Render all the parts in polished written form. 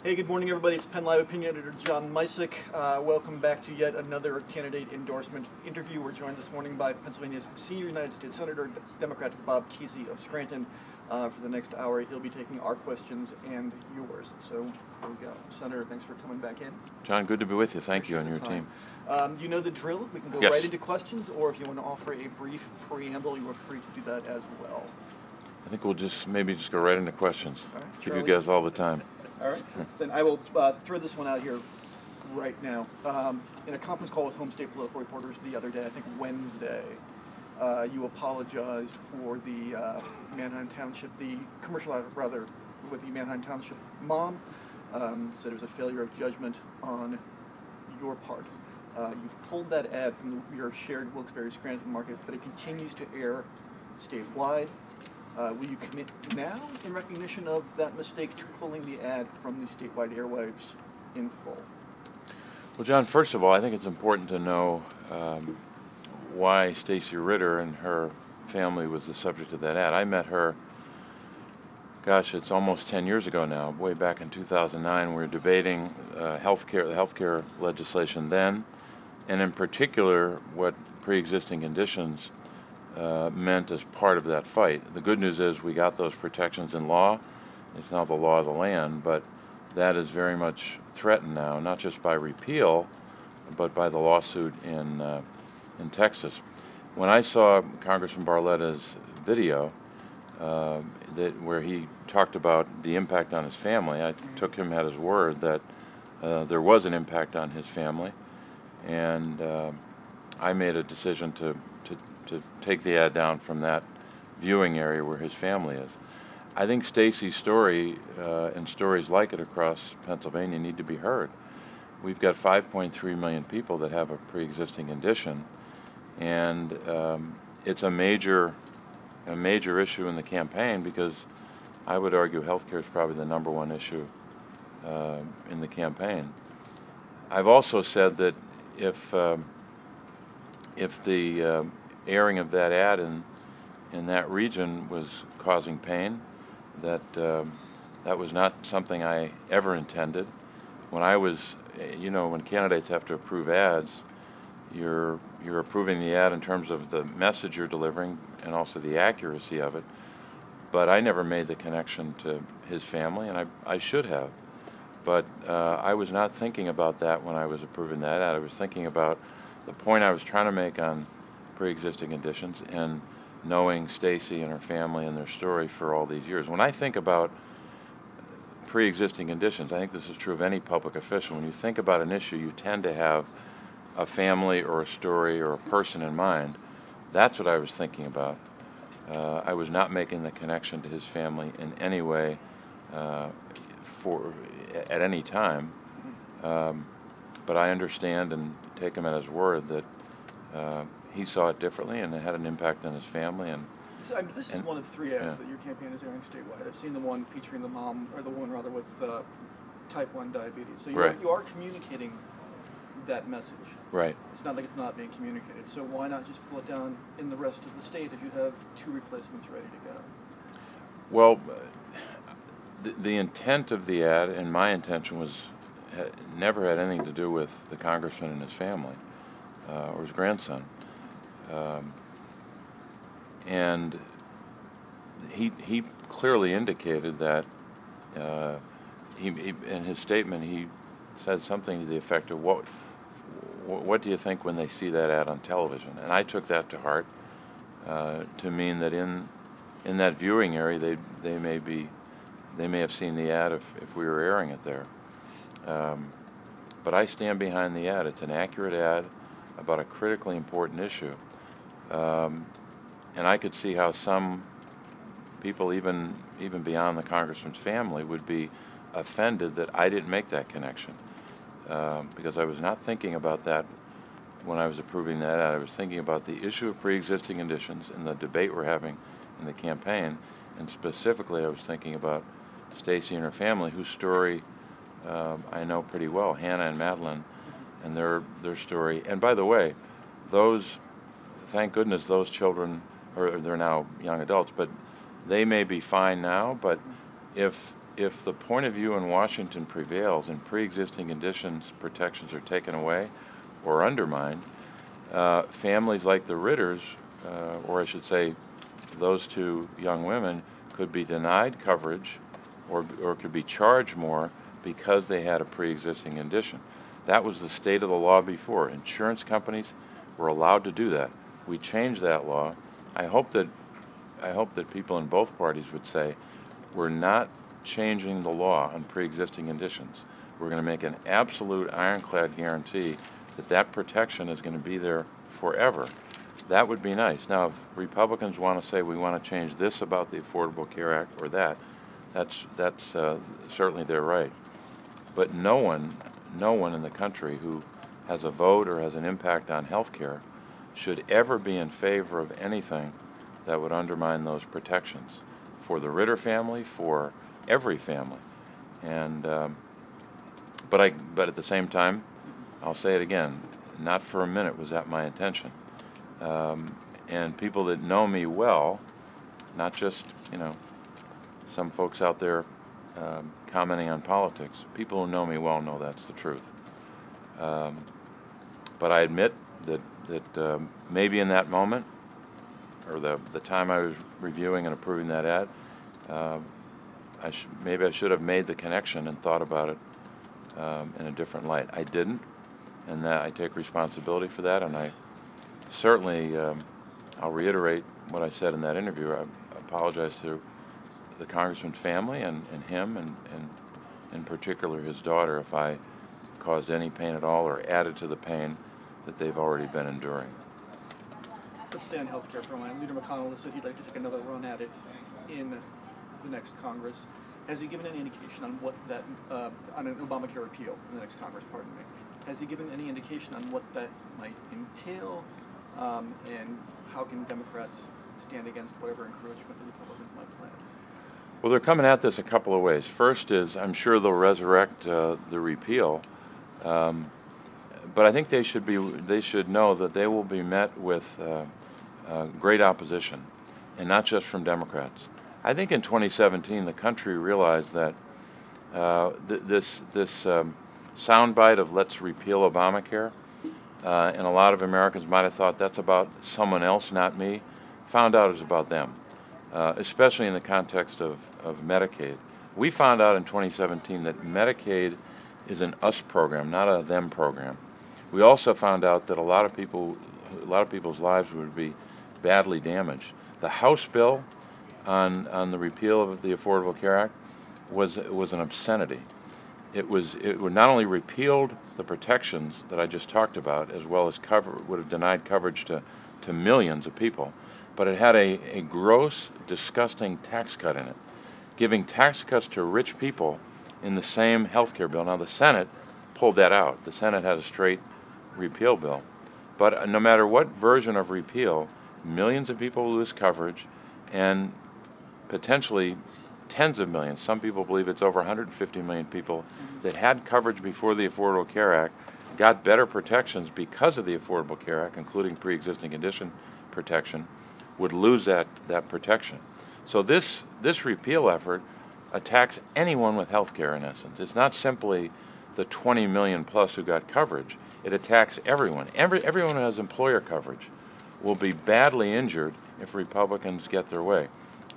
Hey, good morning, everybody. It's PennLive Opinion Editor John Mysick. Welcome back to yet another candidate endorsement interview. We're joined this morning by Pennsylvania's senior United States Senator, Democrat Bob Kesey of Scranton. For the next hour, he'll be taking our questions and yours. So here we go. Senator, thanks for coming back in. John, good to be with you. Thank you and your team. You know the drill. We can go Yes. right into questions, or if you want to offer a brief preamble, you are free to do that as well. I think we'll maybe just go right into questions. All right, Give you Charlie? guys all the time. All right, then I will throw this one out here right now. In a conference call with home state political reporters the other day, I think Wednesday, you apologized for the Manheim Township, the commercial rather, with the Manheim Township mom. Said it was a failure of judgment on your part. You've pulled that ad from your shared Wilkes-Barre-Scranton market, but it continues to air statewide. Will you commit now in recognition of that mistake to pulling the ad from the statewide airwaves in full? Well, John, first of all, I think it's important to know why Stacy Ritter and her family was the subject of that ad. I met her, gosh, it's almost 10 years ago now, way back in 2009. We were debating the healthcare legislation then, and in particular what pre-existing conditions meant as part of that fight. The good news is we got those protections in law. It's now the law of the land, but that is very much threatened now, not just by repeal, but by the lawsuit in Texas. When I saw Congressman Barletta's video where he talked about the impact on his family, I took him at his word that there was an impact on his family, and I made a decision to take the ad down from that viewing area where his family is. I think Stacy's story and stories like it across Pennsylvania need to be heard. We've got 5.3 million people that have a pre-existing condition, and it's a major issue in the campaign because I would argue healthcare is probably the #1 issue in the campaign. I've also said that if the airing of that ad in that region was causing pain, that was not something I ever intended. When I was, when candidates have to approve ads, you're approving the ad in terms of the message you're delivering and also the accuracy of it. But I never made the connection to his family, and I should have. But I was not thinking about that when I was approving that ad. I was thinking about the point I was trying to make on pre-existing conditions and knowing Stacy and her family and their story for all these years. When I think about pre-existing conditions, I think this is true of any public official. When you think about an issue, you tend to have a family or a story or a person in mind. That's what I was thinking about. I was not making the connection to his family in any way at any time. But I understand and take him at his word that he saw it differently and it had an impact on his family. And this is one of 3 ads that your campaign is airing statewide. I've seen the one featuring the mom, or the one rather with type 1 diabetes. So you are communicating that message. Right. It's not like it's not being communicated. So why not just pull it down in the rest of the state if you have 2 replacements ready to go? Well, the intent of the ad and my intention never had anything to do with the congressman and his family or his grandson. And he clearly indicated that in his statement he said something to the effect of what do you think when they see that ad on television? And I took that to heart to mean that in that viewing area they may have seen the ad if we were airing it there. But I stand behind the ad. It's an accurate ad about a critically important issue. And I could see how some people, even beyond the congressman's family, would be offended that I didn't make that connection. Because I was not thinking about that when I was approving that ad. I was thinking about the issue of pre-existing conditions and the debate we're having in the campaign. And specifically, I was thinking about Stacy and her family, whose story I know pretty well, Hannah and Madeline, and their story. And by the way, thank goodness those children, or they're now young adults, but they may be fine now, but if if the point of view in Washington prevails and pre-existing conditions protections are taken away or undermined, families like the Ritters, or I should say those two young women, could be denied coverage or could be charged more because they had a pre-existing condition. That was the state of the law before. Insurance companies were allowed to do that. We changed that law. I hope that people in both parties would say, we're not changing the law on pre-existing conditions. We're going to make an absolute ironclad guarantee that that protection is going to be there forever. That would be nice. Now, if Republicans want to say we want to change this about the Affordable Care Act or that's certainly their right. But no one in the country who has a vote or has an impact on health care should ever be in favor of anything that would undermine those protections for the Ritter family, for every family. And but at the same time, I'll say it again, not for a minute was that my intention. And people that know me well, not just some folks out there commenting on politics, people who know me well know that's the truth. But I admit that maybe in that moment, or the time I was reviewing and approving that ad, maybe I should have made the connection and thought about it in a different light. I didn't, and that I take responsibility for that. And I certainly, I'll reiterate what I said in that interview. I apologize to the congressman's family and him, and in particular his daughter, if I caused any pain at all or added to the pain that they've already been enduring. Let's stay on health care for a moment. Leader McConnell has said he'd like to take another run at it in the next Congress. Has he given any indication on what that, on an Obamacare repeal in the next Congress, pardon me, has he given any indication on what that might entail, and how can Democrats stand against whatever encroachment the Republicans might plan? Well, they're coming at this a couple of ways. First is, I'm sure they'll resurrect the repeal, but I think they should know that they will be met with great opposition, and not just from Democrats. I think in 2017 the country realized that this soundbite of "let's repeal Obamacare," and a lot of Americans might have thought that's about someone else, not me, found out it was about them, especially in the context of Medicaid. We found out in 2017 that Medicaid is an us program, not a them program. We also found out that a lot of people's lives would be badly damaged. The House bill on the repeal of the Affordable Care Act was an obscenity. It would not only repealed the protections that I just talked about, as well as would have denied coverage to millions of people, but it had a gross, disgusting tax cut in it, giving tax cuts to rich people in the same health care bill. Now the Senate pulled that out. The Senate had a straight repeal bill. But no matter what version of repeal, millions of people lose coverage, and potentially tens of millions, some people believe it's over 150 million people that had coverage before the Affordable Care Act, got better protections because of the Affordable Care Act, including pre-existing condition protection, would lose that protection. So this repeal effort attacks anyone with health care, in essence. It's not simply the 20 million plus who got coverage. It attacks everyone. Everyone who has employer coverage will be badly injured if Republicans get their way.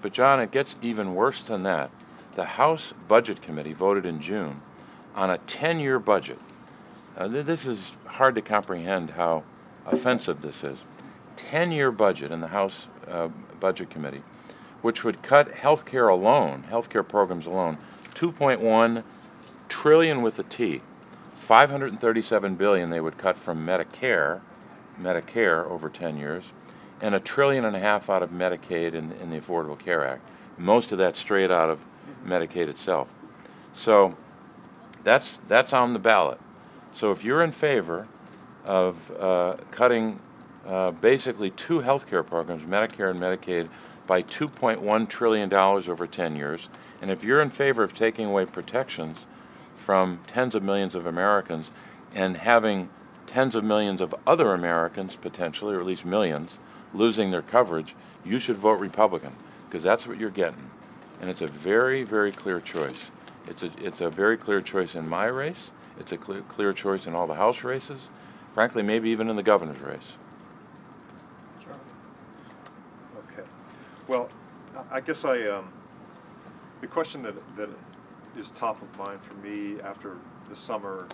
But John, it gets even worse than that. The House Budget Committee voted in June on a 10-year budget. This is hard to comprehend how offensive this is. 10-year budget in the House Budget Committee, which would cut healthcare programs alone, $2.1 trillion with a T. $537 billion they would cut from Medicare over 10 years, and $1.5 trillion out of Medicaid in the Affordable Care Act. Most of that straight out of Medicaid itself. So that's on the ballot. So if you're in favor of cutting basically two health care programs, Medicare and Medicaid, by $2.1 trillion over 10 years, and if you're in favor of taking away protections from tens of millions of Americans and having tens of millions of other Americans, potentially, or at least millions, losing their coverage, you should vote Republican, because that's what you're getting. and it's a very, very clear choice. It's a very clear choice in my race. It's a clear choice in all the House races. Frankly, maybe even in the governor's race. Okay. Well, I guess the question that is top of mind for me after the summer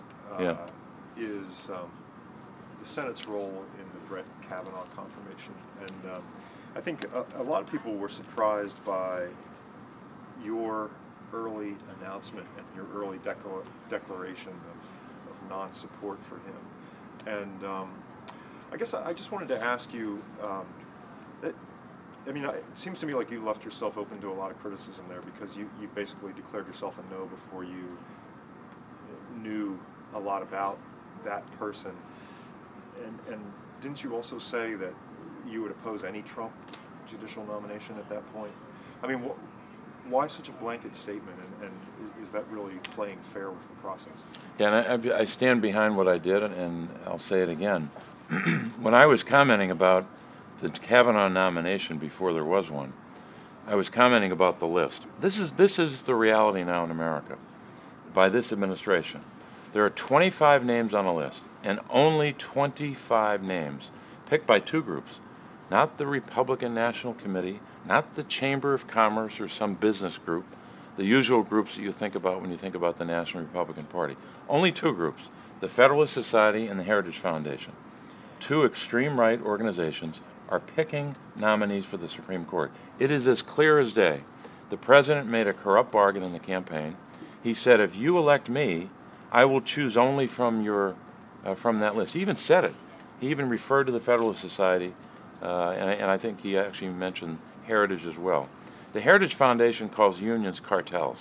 is the Senate's role in the Brett Kavanaugh confirmation. And I think a lot of people were surprised by your early announcement and your early declaration of non-support for him. And I guess I just wanted to ask you, I mean, it seems to me like you left yourself open to a lot of criticism there, because you basically declared yourself a no before you knew a lot about that person. And didn't you also say that you would oppose any Trump judicial nomination at that point? I mean, why such a blanket statement, and is that really playing fair with the process? Yeah, and I stand behind what I did, and I'll say it again. When I was commenting about the Kavanaugh nomination before there was one, I was commenting about the list. This is the reality now in America by this administration. There are 25 names on a list, and only 25 names picked by two groups, not the Republican National Committee, not the Chamber of Commerce or some business group, the usual groups that you think about when you think about the National Republican Party. Only two groups, the Federalist Society and the Heritage Foundation. Two extreme right organizations are picking nominees for the Supreme Court. It is as clear as day. The president made a corrupt bargain in the campaign. He said, if you elect me, I will choose only from that list. He even said it. He even referred to the Federalist Society, and I think he actually mentioned Heritage as well. The Heritage Foundation calls unions cartels.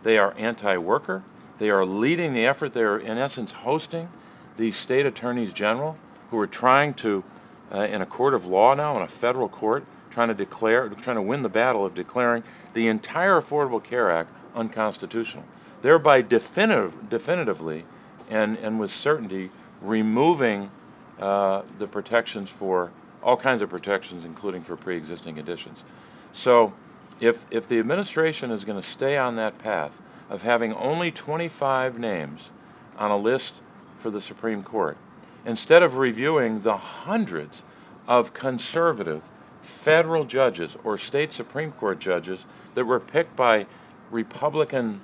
They are anti-worker. They are leading the effort. They are, in essence, hosting the state attorneys general who are trying to, in a court of law now, in a federal court, trying to win the battle of declaring the entire Affordable Care Act unconstitutional, thereby definitively and with certainty removing the protections for all kinds of protections, including for pre-existing conditions. So if the administration is going to stay on that path of having only 25 names on a list for the Supreme Court, instead of reviewing the hundreds of conservative federal judges or state Supreme Court judges that were picked by Republican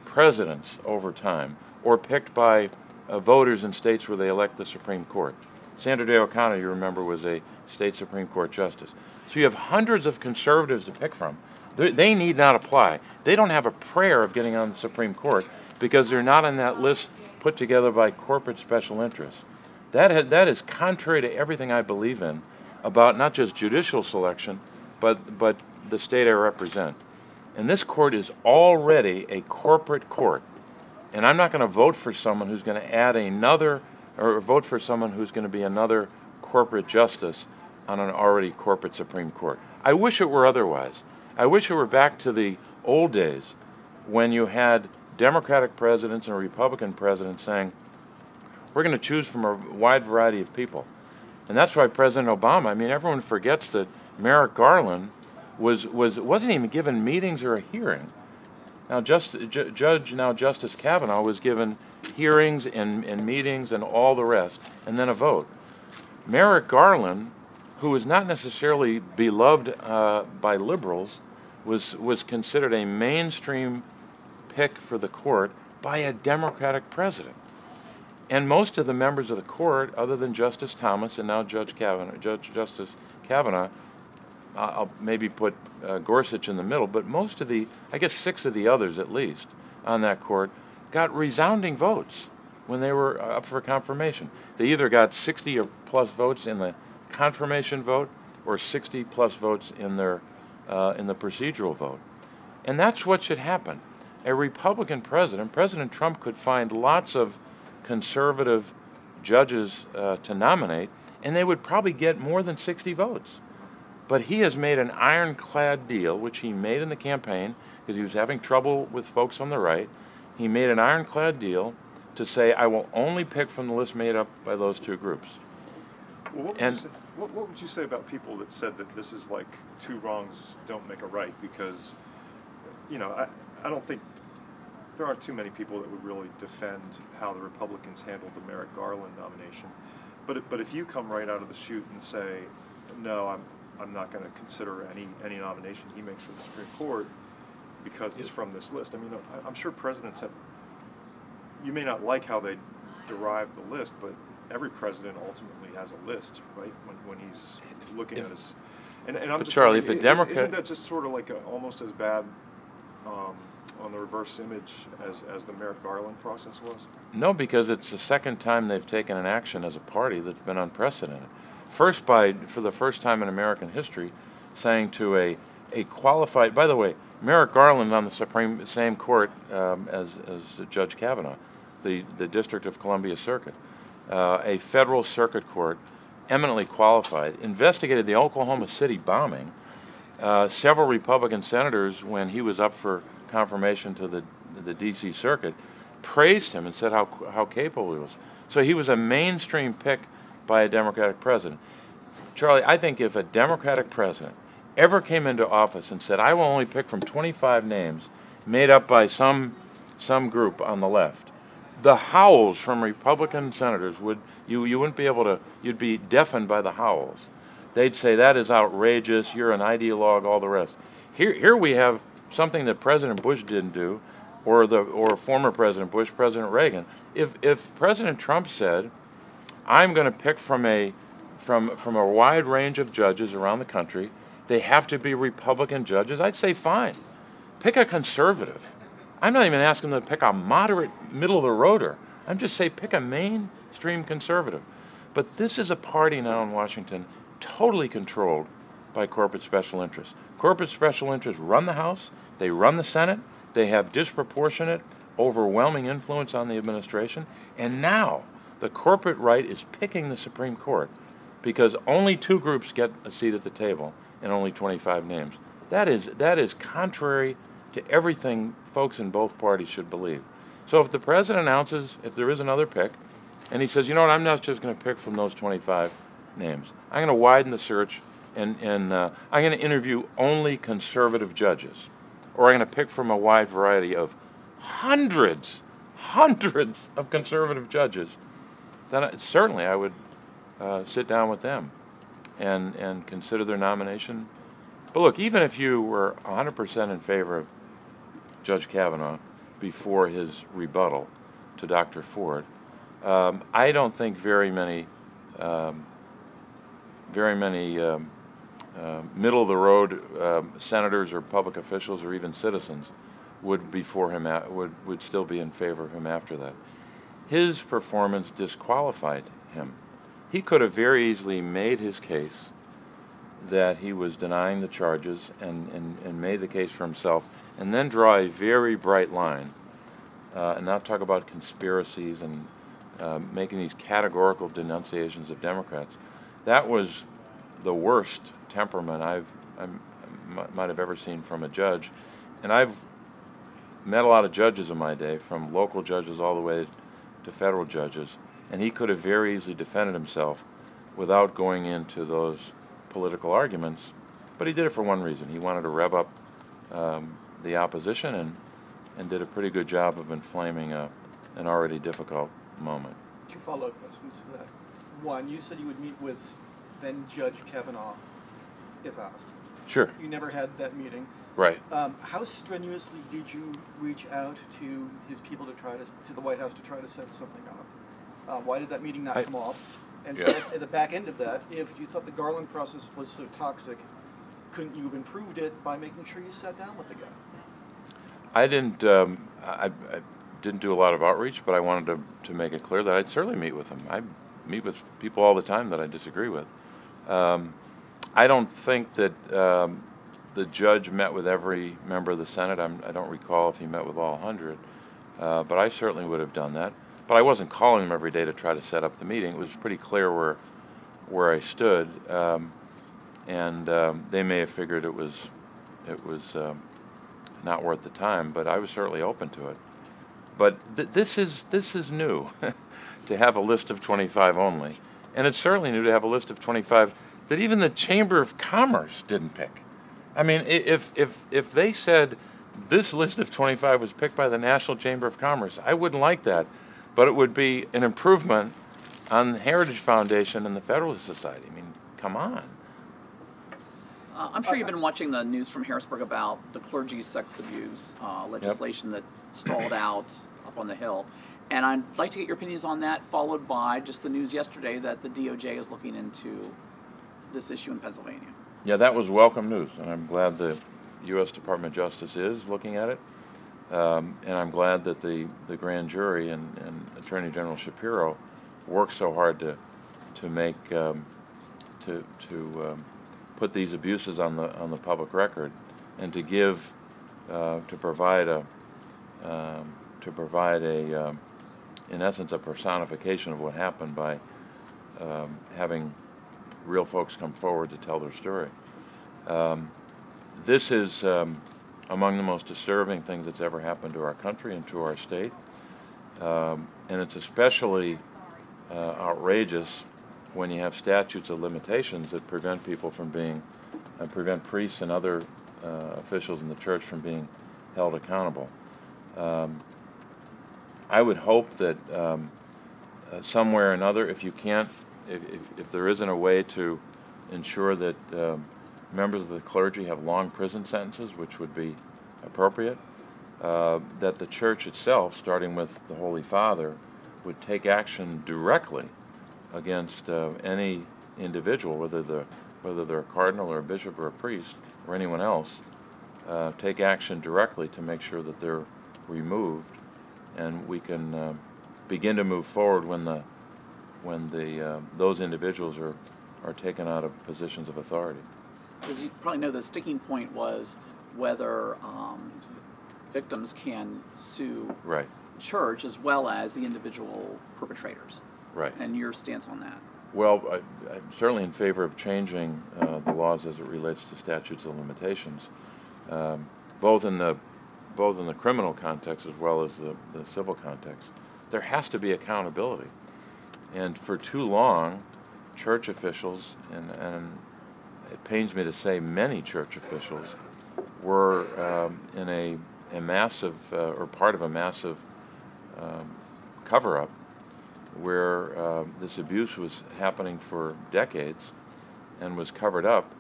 presidents over time, or picked by voters in states where they elect the Supreme Court. Sandra Day O'Connor, you remember, was a state Supreme Court justice. So you have hundreds of conservatives to pick from. They need not apply. They don't have a prayer of getting on the Supreme Court because they're not on that list put together by corporate special interests. That is contrary to everything I believe in about not just judicial selection, but the state I represent. And this court is already a corporate court. And I'm not going to vote for someone who's going to add another, or vote for someone who's going to be another corporate justice on an already corporate Supreme Court. I wish it were otherwise. I wish it were back to the old days when you had Democratic presidents and Republican presidents saying, we're going to choose from a wide variety of people. And that's why President Obama, I mean, everyone forgets that Merrick Garland wasn't even given meetings or a hearing. Now, Justice Kavanaugh was given hearings and meetings and all the rest, and then a vote. Merrick Garland, who was not necessarily beloved by liberals, was considered a mainstream pick for the court by a Democratic president. And most of the members of the court, other than Justice Thomas and now Justice Kavanaugh, I'll maybe put Gorsuch in the middle, but most of the, I guess 6 of the others at least, on that court got resounding votes when they were up for confirmation. They either got 60 or plus votes in the confirmation vote or 60 plus votes in the procedural vote. And that's what should happen. A Republican president, President Trump, could find lots of conservative judges to nominate, and they would probably get more than 60 votes. But he has made an ironclad deal, which he made in the campaign because he was having trouble with folks on the right. He made an ironclad deal to say, I will only pick from the list made up by those two groups. Well, what would you say about people that said that this is like two wrongs don't make a right? Because you know, I don't think there aren't too many people that would really defend how the Republicans handled the Merrick Garland nomination. But if you come right out of the chute and say, no, I'm not going to consider any nomination he makes for the Supreme Court because it's from this list. I mean, I'm sure presidents have. You may not like how they derive the list, but every president ultimately has a list, right? When he's looking at his. And I'm just Charlie, wondering, if a Democrat, isn't that just sort of like almost as bad on the reverse image as the Merrick Garland process was? No, because it's the second time they've taken an action as a party that's been unprecedented. First, for the first time in American history, saying to a qualified. By the way, Merrick Garland on the same court as Judge Kavanaugh, the District of Columbia Circuit, a federal circuit court, eminently qualified, investigated the Oklahoma City bombing. Several Republican senators, when he was up for confirmation to the D.C. Circuit, praised him and said how capable he was. So he was a mainstream pick by a Democratic president. Charlie, I think if a Democratic president ever came into office and said, I will only pick from 25 names made up by some group on the left, the howls from Republican senators you wouldn't be able to, you'd be deafened by the howls. They'd say, that is outrageous, you're an ideologue, all the rest. Here we have something that President Bush didn't do, or former President Bush, President Reagan. If President Trump said, I'm going to pick from a wide range of judges around the country, they have to be Republican judges, I'd say fine. Pick a conservative. I'm not even asking them to pick a moderate, middle-of-the-roader. I'm just saying pick a mainstream conservative. But this is a party now in Washington totally controlled by corporate special interests. Corporate special interests run the House, they run the Senate, they have disproportionate, overwhelming influence on the administration, and now the corporate right is picking the Supreme Court because only 2 groups get a seat at the table and only 25 names. That is contrary to everything folks in both parties should believe. So if the president announces, if there is another pick, and he says, you know what, I'm not just going to pick from those 25 names. I'm going to widen the search, and I'm going to interview only conservative judges. Or I'm going to pick from a wide variety of hundreds of conservative judges. Then certainly I would sit down with them and consider their nomination. But look, even if you were 100% in favor of Judge Kavanaugh before his rebuttal to Dr. Ford, I don't think very many middle-of-the-road senators or public officials or even citizens would would still be in favor of him after that. His performance disqualified him. He could have very easily made his case that he was denying the charges and made the case for himself, and then draw a very bright line and not talk about conspiracies and making these categorical denunciations of Democrats. That was the worst temperament I might have ever seen from a judge. And I've met a lot of judges in my day, from local judges all the way to federal judges, and he could have very easily defended himself without going into those political arguments. But he did it for one reason. He wanted to rev up the opposition and did a pretty good job of inflaming an already difficult moment. 2 follow-up questions to that. One, you said you would meet with then Judge Kavanaugh if asked. Sure. You never had that meeting. Right. How strenuously did you reach out to his people to the White House to try to set something up? Why did that meeting not come off? And Yeah. so at the back end of that, if you thought the Garland process was so toxic, couldn't you have improved it by making sure you sat down with the guy? I didn't do a lot of outreach, but I wanted to make it clear that I'd certainly meet with him. I meet with people all the time that I disagree with. I don't think that the judge met with every member of the Senate. I don't recall if he met with all 100, but I certainly would have done that. But I wasn't calling them every day to try to set up the meeting. It was pretty clear where I stood, and they may have figured it was not worth the time, but I was certainly open to it. But this is new, to have a list of 25 only, and it's certainly new to have a list of 25 that even the Chamber of Commerce didn't pick. I mean, if they said this list of 25 was picked by the National Chamber of Commerce. I wouldn't like that, but it would be an improvement on the Heritage Foundation and the Federalist Society. I mean, come on. I'm sure you've been watching the news from Harrisburg about the clergy sex abuse legislation that stalled out up on the Hill. And I'd like to get your opinions on that, followed by just the news yesterday that the DOJ is looking into this issue in Pennsylvania. Yeah, that was welcome news, and I'm glad the U.S. Department of Justice is looking at it. And I'm glad that the grand jury and Attorney General Shapiro worked so hard to make put these abuses on the public record, and to give to provide a in essence a personification of what happened by having real folks come forward to tell their story. This is among the most disturbing things that's ever happened to our country and to our state, and it's especially outrageous when you have statutes of limitations that prevent people from being, prevent priests and other officials in the church from being held accountable. I would hope that somewhere or another, if you can't, if there isn't a way to ensure that members of the clergy have long prison sentences, which would be appropriate, that the church itself, starting with the Holy Father, would take action directly against any individual, whether they're a cardinal or a bishop or a priest or anyone else, take action directly to make sure that they're removed, and we can begin to move forward when those individuals are taken out of positions of authority. As you probably know, the sticking point was whether victims can sue Right. the church as well as the individual perpetrators. Right. And your stance on that? Well, I'm certainly in favor of changing the laws as it relates to statutes of limitations, both in the criminal context as well as the civil context. There has to be accountability, and for too long, church officials, and it pains me to say many church officials, were in a massive or part of a massive cover-up where this abuse was happening for decades and was covered up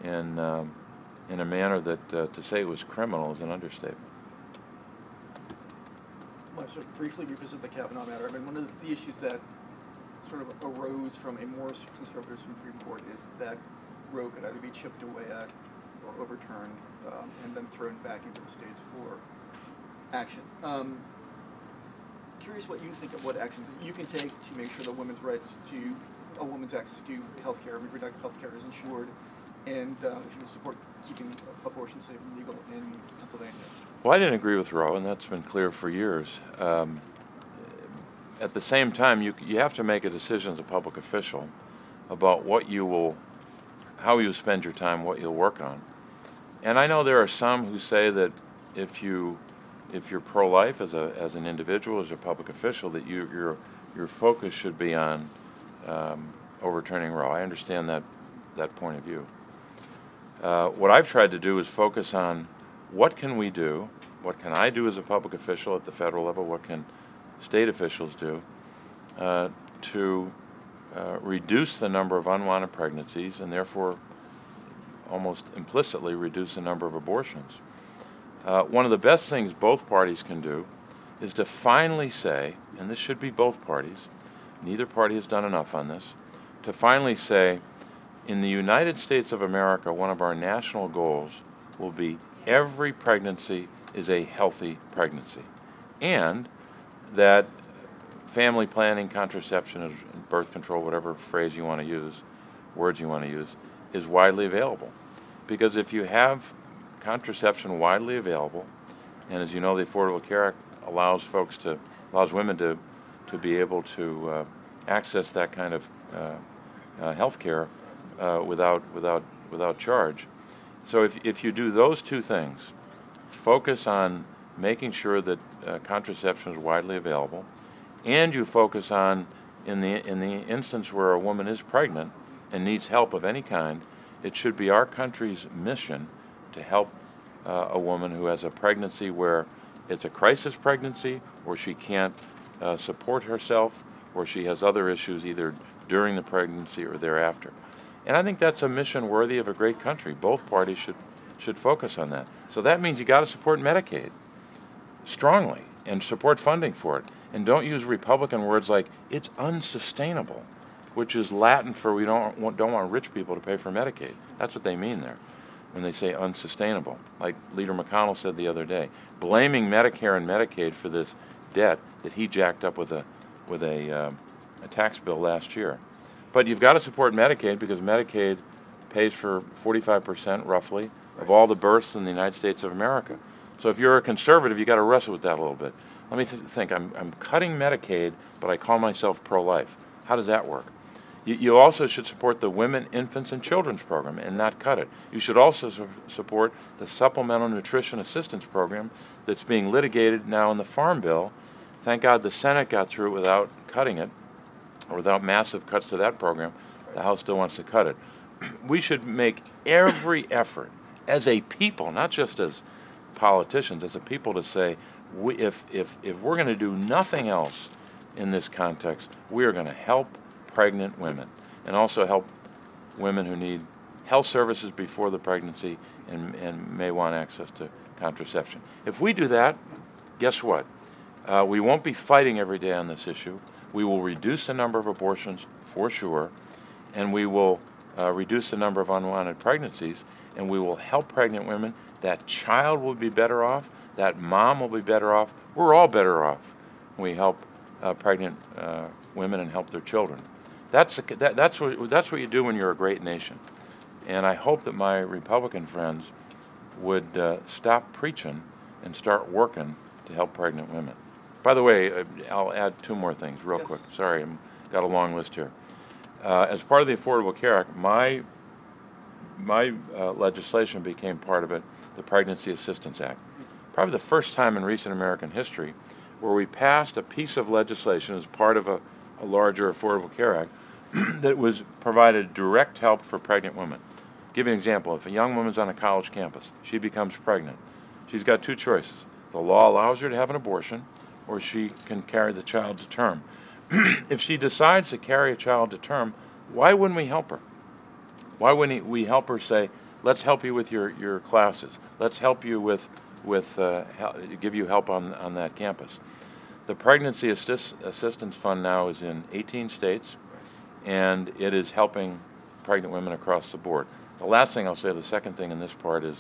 in a manner that to say it was criminal is an understatement. I want to sort of briefly revisit the Kavanaugh matter. I mean, one of the issues that sort of arose from a more conservative Supreme Court is that Roe could either be chipped away at or overturned and then thrown back into the states for action. Curious what you think of what actions you can take to make sure that women's rights to a woman's access to health care, reproductive health care, is ensured, and if you support keeping abortion safe and legal in Pennsylvania. Well, I didn't agree with Roe, and that's been clear for years. At the same time, you have to make a decision as a public official about how you spend your time, what you'll work on. And I know there are some who say that if you're pro-life as an individual, as a public official, that your focus should be on overturning Roe. I understand that point of view. What I've tried to do is focus on what can we do, what can I do as a public official at the federal level, what can state officials do to reduce the number of unwanted pregnancies and therefore almost implicitly reduce the number of abortions. One of the best things both parties can do is to finally say, and this should be both parties, neither party has done enough on this, to finally say, in the United States of America, one of our national goals will be every pregnancy is a healthy pregnancy, and that family planning, contraception, birth control, whatever phrase you want to use, words you want to use, is widely available. Because if you have contraception widely available, and as you know, the Affordable Care Act allows women to be able to access that kind of health care without charge. So if you do those two things, focus on making sure that contraception is widely available, and you focus on, in the instance where a woman is pregnant and needs help of any kind, it should be our country's mission to help a woman who has a pregnancy where it's a crisis pregnancy, or she can't support herself, or she has other issues either during the pregnancy or thereafter. And I think that's a mission worthy of a great country. Both parties should focus on that. So that means you got to support Medicaid strongly and support funding for it. And don't use Republican words like it's unsustainable, which is Latin for we don't want rich people to pay for Medicaid. That's what they mean there when they say unsustainable. Like Leader McConnell said the other day, blaming Medicare and Medicaid for this debt that he jacked up with a tax bill last year. But you've got to support Medicaid because Medicaid pays for 45% roughly of all the births in the United States of America. So if you're a conservative, you've got to wrestle with that a little bit. Let me think. I'm cutting Medicaid, but I call myself pro-life. How does that work? You also should support the Women, Infants, and Children's Program and not cut it. You should also support the Supplemental Nutrition Assistance Program that's being litigated now in the Farm Bill. Thank God the Senate got through it without cutting it, or without massive cuts to that program. The House still wants to cut it. We should make every effort as a people, not just as politicians, as a people, to say, if we're going to do nothing else in this context, we are going to help pregnant women and also help women who need health services before the pregnancy and may want access to contraception. If we do that, guess what? We won't be fighting every day on this issue. We will reduce the number of abortions for sure, and we will reduce the number of unwanted pregnancies, and we will help pregnant women. That child will be better off. That mom will be better off. We're all better off when we help pregnant women and help their children. That's what you do when you're a great nation. And I hope that my Republican friends would stop preaching and start working to help pregnant women. By the way, I'll add two more things real quick. Sorry, I've got a long list here. As part of the Affordable Care Act, my legislation became part of it, the Pregnancy Assistance Act. Probably the first time in recent American history where we passed a piece of legislation as part of a larger Affordable Care Act that was provided direct help for pregnant women. Give you an example. If a young woman's on a college campus, she becomes pregnant, she's got two choices. The law allows her to have an abortion, or she can carry the child to term. If she decides to carry a child to term, why wouldn't we help her? Why wouldn't we help her say, let's help you with your classes. Let's help you give you help on that campus. The Pregnancy Assistance Fund now is in 18 states, and it is helping pregnant women across the board. The last thing I'll say, the second thing in this part is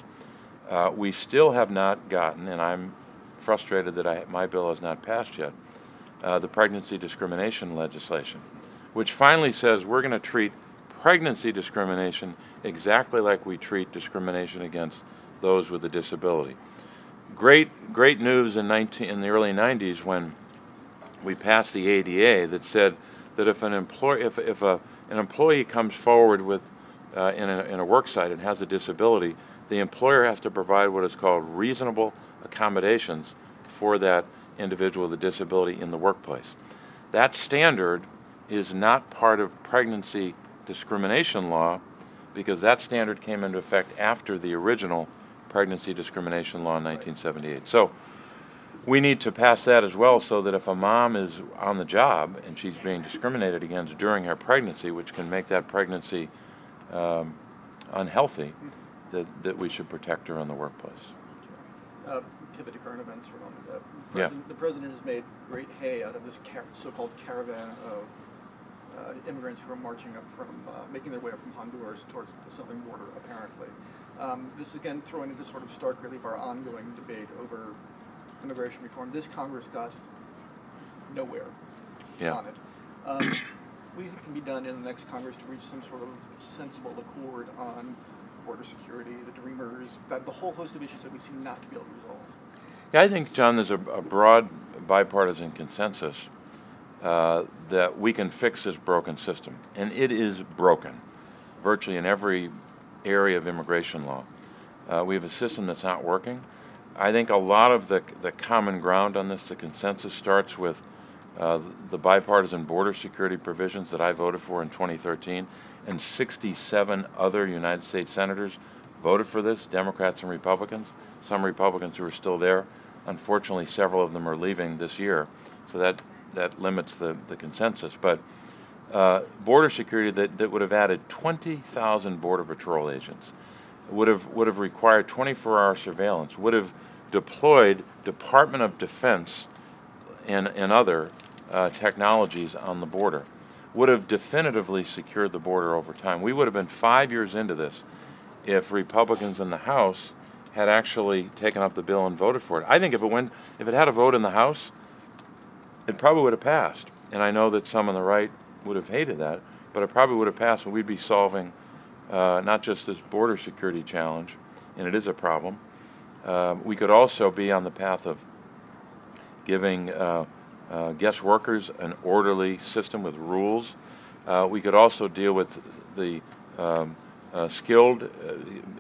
we still have not gotten, and I'm frustrated that my bill has not passed yet, the pregnancy discrimination legislation, which finally says we're going to treat pregnancy discrimination exactly like we treat discrimination against those with a disability. Great news in the early 90s when we passed the ADA that said that if an employee comes forward with in a work site and has a disability, the employer has to provide what is called reasonable accommodations for that individual with a disability in the workplace. That standard is not part of pregnancy discrimination law because that standard came into effect after the original pregnancy discrimination law in 1978. So we need to pass that as well so that if a mom is on the job and she's being discriminated against during her pregnancy, which can make that pregnancy unhealthy, that we should protect her in the workplace. Pivot to current events for a moment. The president has made great hay out of this so-called caravan of immigrants who are marching up from, making their way up from Honduras towards the southern border, apparently. This is again throwing into sort of stark relief our ongoing debate over immigration reform. This Congress got nowhere on it. What do you think can be done in the next Congress to reach some sort of sensible accord on border security, the Dreamers, the whole host of issues that we seem not to be able to resolve? Yeah, I think, John, there's a broad bipartisan consensus that we can fix this broken system. And it is broken, virtually in every area of immigration law. We have a system that's not working. I think a lot of the common ground on this, the consensus, starts with the bipartisan border security provisions that I voted for in 2013, and 67 other United States senators voted for this, Democrats and Republicans. some Republicans who are still there. Unfortunately, several of them are leaving this year, so that limits the consensus. But border security that would have added 20,000 Border Patrol agents, would have required 24-hour surveillance, would have deployed Department of Defense and other technologies on the border, would have definitively secured the border over time. We would have been 5 years into this if Republicans in the House had actually taken up the bill and voted for it. I think if it had a vote in the House, it probably would have passed. And I know that some on the right would have hated that, but it probably would have passed, and we'd be solving not just this border security challenge, and it is a problem. We could also be on the path of giving guest workers an orderly system with rules. We could also deal with the skilled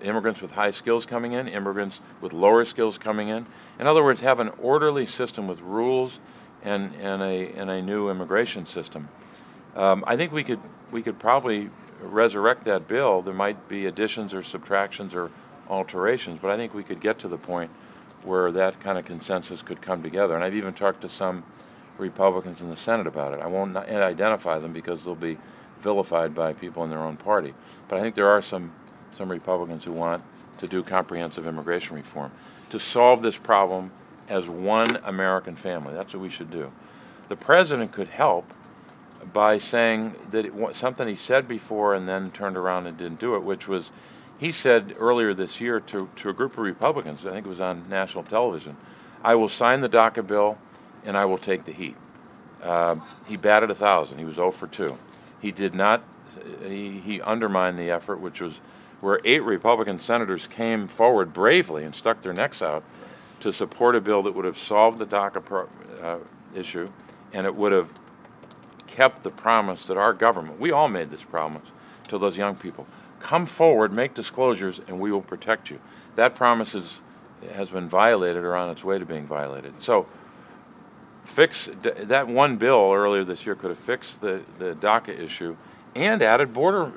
immigrants with high skills coming in, immigrants with lower skills coming in. In other words, have an orderly system with rules and a new immigration system. I think we could probably resurrect that bill. There might be additions or subtractions or alterations, but I think we could get to the point where that kind of consensus could come together. And I've even talked to some Republicans in the Senate about it. I won't identify them because they'll be vilified by people in their own party. But I think there are some Republicans who want to do comprehensive immigration reform to solve this problem as one American family. That's what we should do. The president could help by saying that something he said before and then turned around and didn't do it, which was, he said earlier this year to a group of Republicans, I think it was on national television, I will sign the DACA bill and I will take the heat. He batted 1,000. He was 0 for 2. He did not, he undermined the effort, which was where 8 Republican senators came forward bravely and stuck their necks out to support a bill that would have solved the DACA issue, and it would have kept the promise that our government, we all made this promise to those young people, come forward, make disclosures, and we will protect you. That promise has been violated or on its way to being violated. So fix that one bill earlier this year could have fixed the DACA issue and added border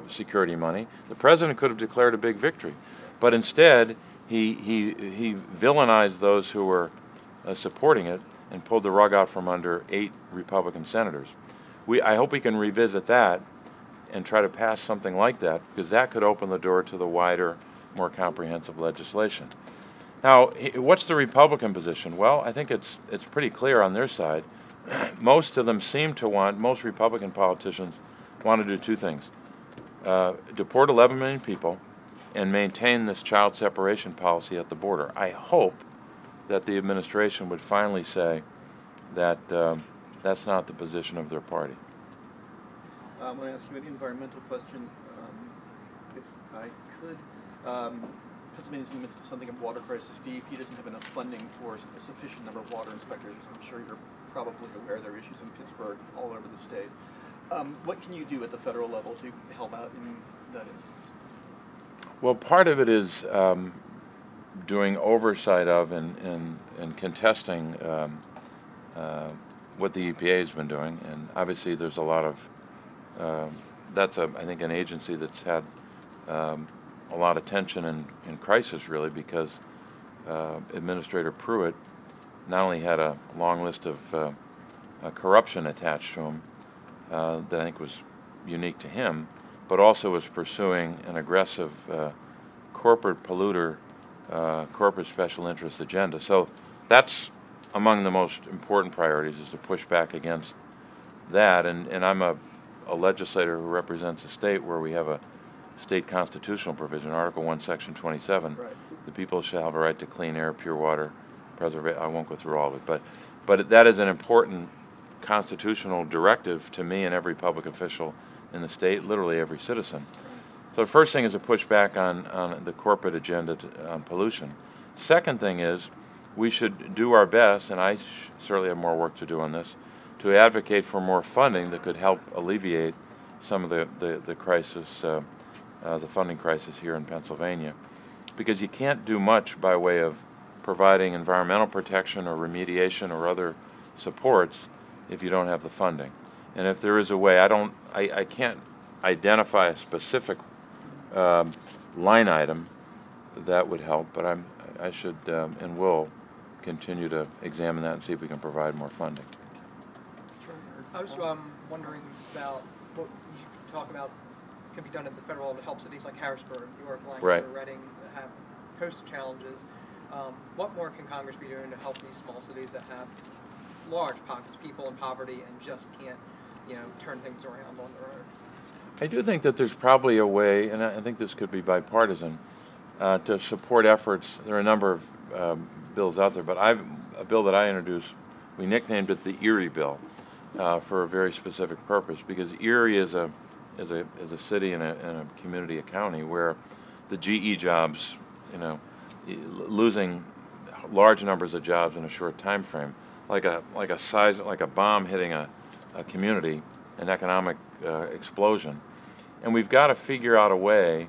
security money. The president could have declared a big victory, but instead he villainized those who were supporting it and pulled the rug out from under 8 Republican senators. I hope we can revisit that and try to pass something like that, because that could open the door to the wider, more comprehensive legislation. Now, what's the Republican position? Well, I think it's pretty clear on their side. Most of them seem to want, most Republican politicians want to do 2 things. Deport 11 million people and maintain this child separation policy at the border. I hope that the administration would finally say that that's not the position of their party. I want to ask you an environmental question, if I could. Pennsylvania's in the midst of something of water crisis. DEP doesn't have enough funding for a sufficient number of water inspectors. I'm sure you're probably aware there are issues in Pittsburgh, all over the state. What can you do at the federal level to help out in that instance? Well, part of it is doing oversight of and contesting what the EPA has been doing, and obviously there's a lot of that's I think an agency that's had a lot of tension and crisis, really, because Administrator Pruitt not only had a long list of corruption attached to him that I think was unique to him, but also was pursuing an aggressive corporate polluter, corporate special interest agenda. So that's among the most important priorities, is to push back against that. And I'm a legislator who represents a state where we have a state constitutional provision, Article 1, Section 27. Right. The people shall have a right to clean air, pure water, preservation. I won't go through all of it, but that is an important constitutional directive to me and every public official in the state, literally every citizen. So the first thing is to push back on the corporate agenda on pollution. Second thing is we should do our best, and I certainly have more work to do on this, to advocate for more funding that could help alleviate some of the crisis, the funding crisis here in Pennsylvania, because you can't do much by way of providing environmental protection or remediation or other supports if you don't have the funding. And if there is a way, I can't identify a specific line item that would help, but should and will continue to examine that and see if we can provide more funding. I was wondering about what you talk about can be done at the federal to help cities like Harrisburg, York, Lancaster, Right. Reading that have coastal challenges. What more can Congress be doing to help these small cities that have large pockets of people in poverty and just can't, turn things around on their own? I do think that there's probably a way, and I think this could be bipartisan, to support efforts. There are a number of bills out there, but a bill that I introduced, we nicknamed it the Erie Bill for a very specific purpose, because Erie is a city and a community, a county where the GE jobs, losing large numbers of jobs in a short time frame, like a bomb hitting a community, an economic explosion. And we've got to figure out a way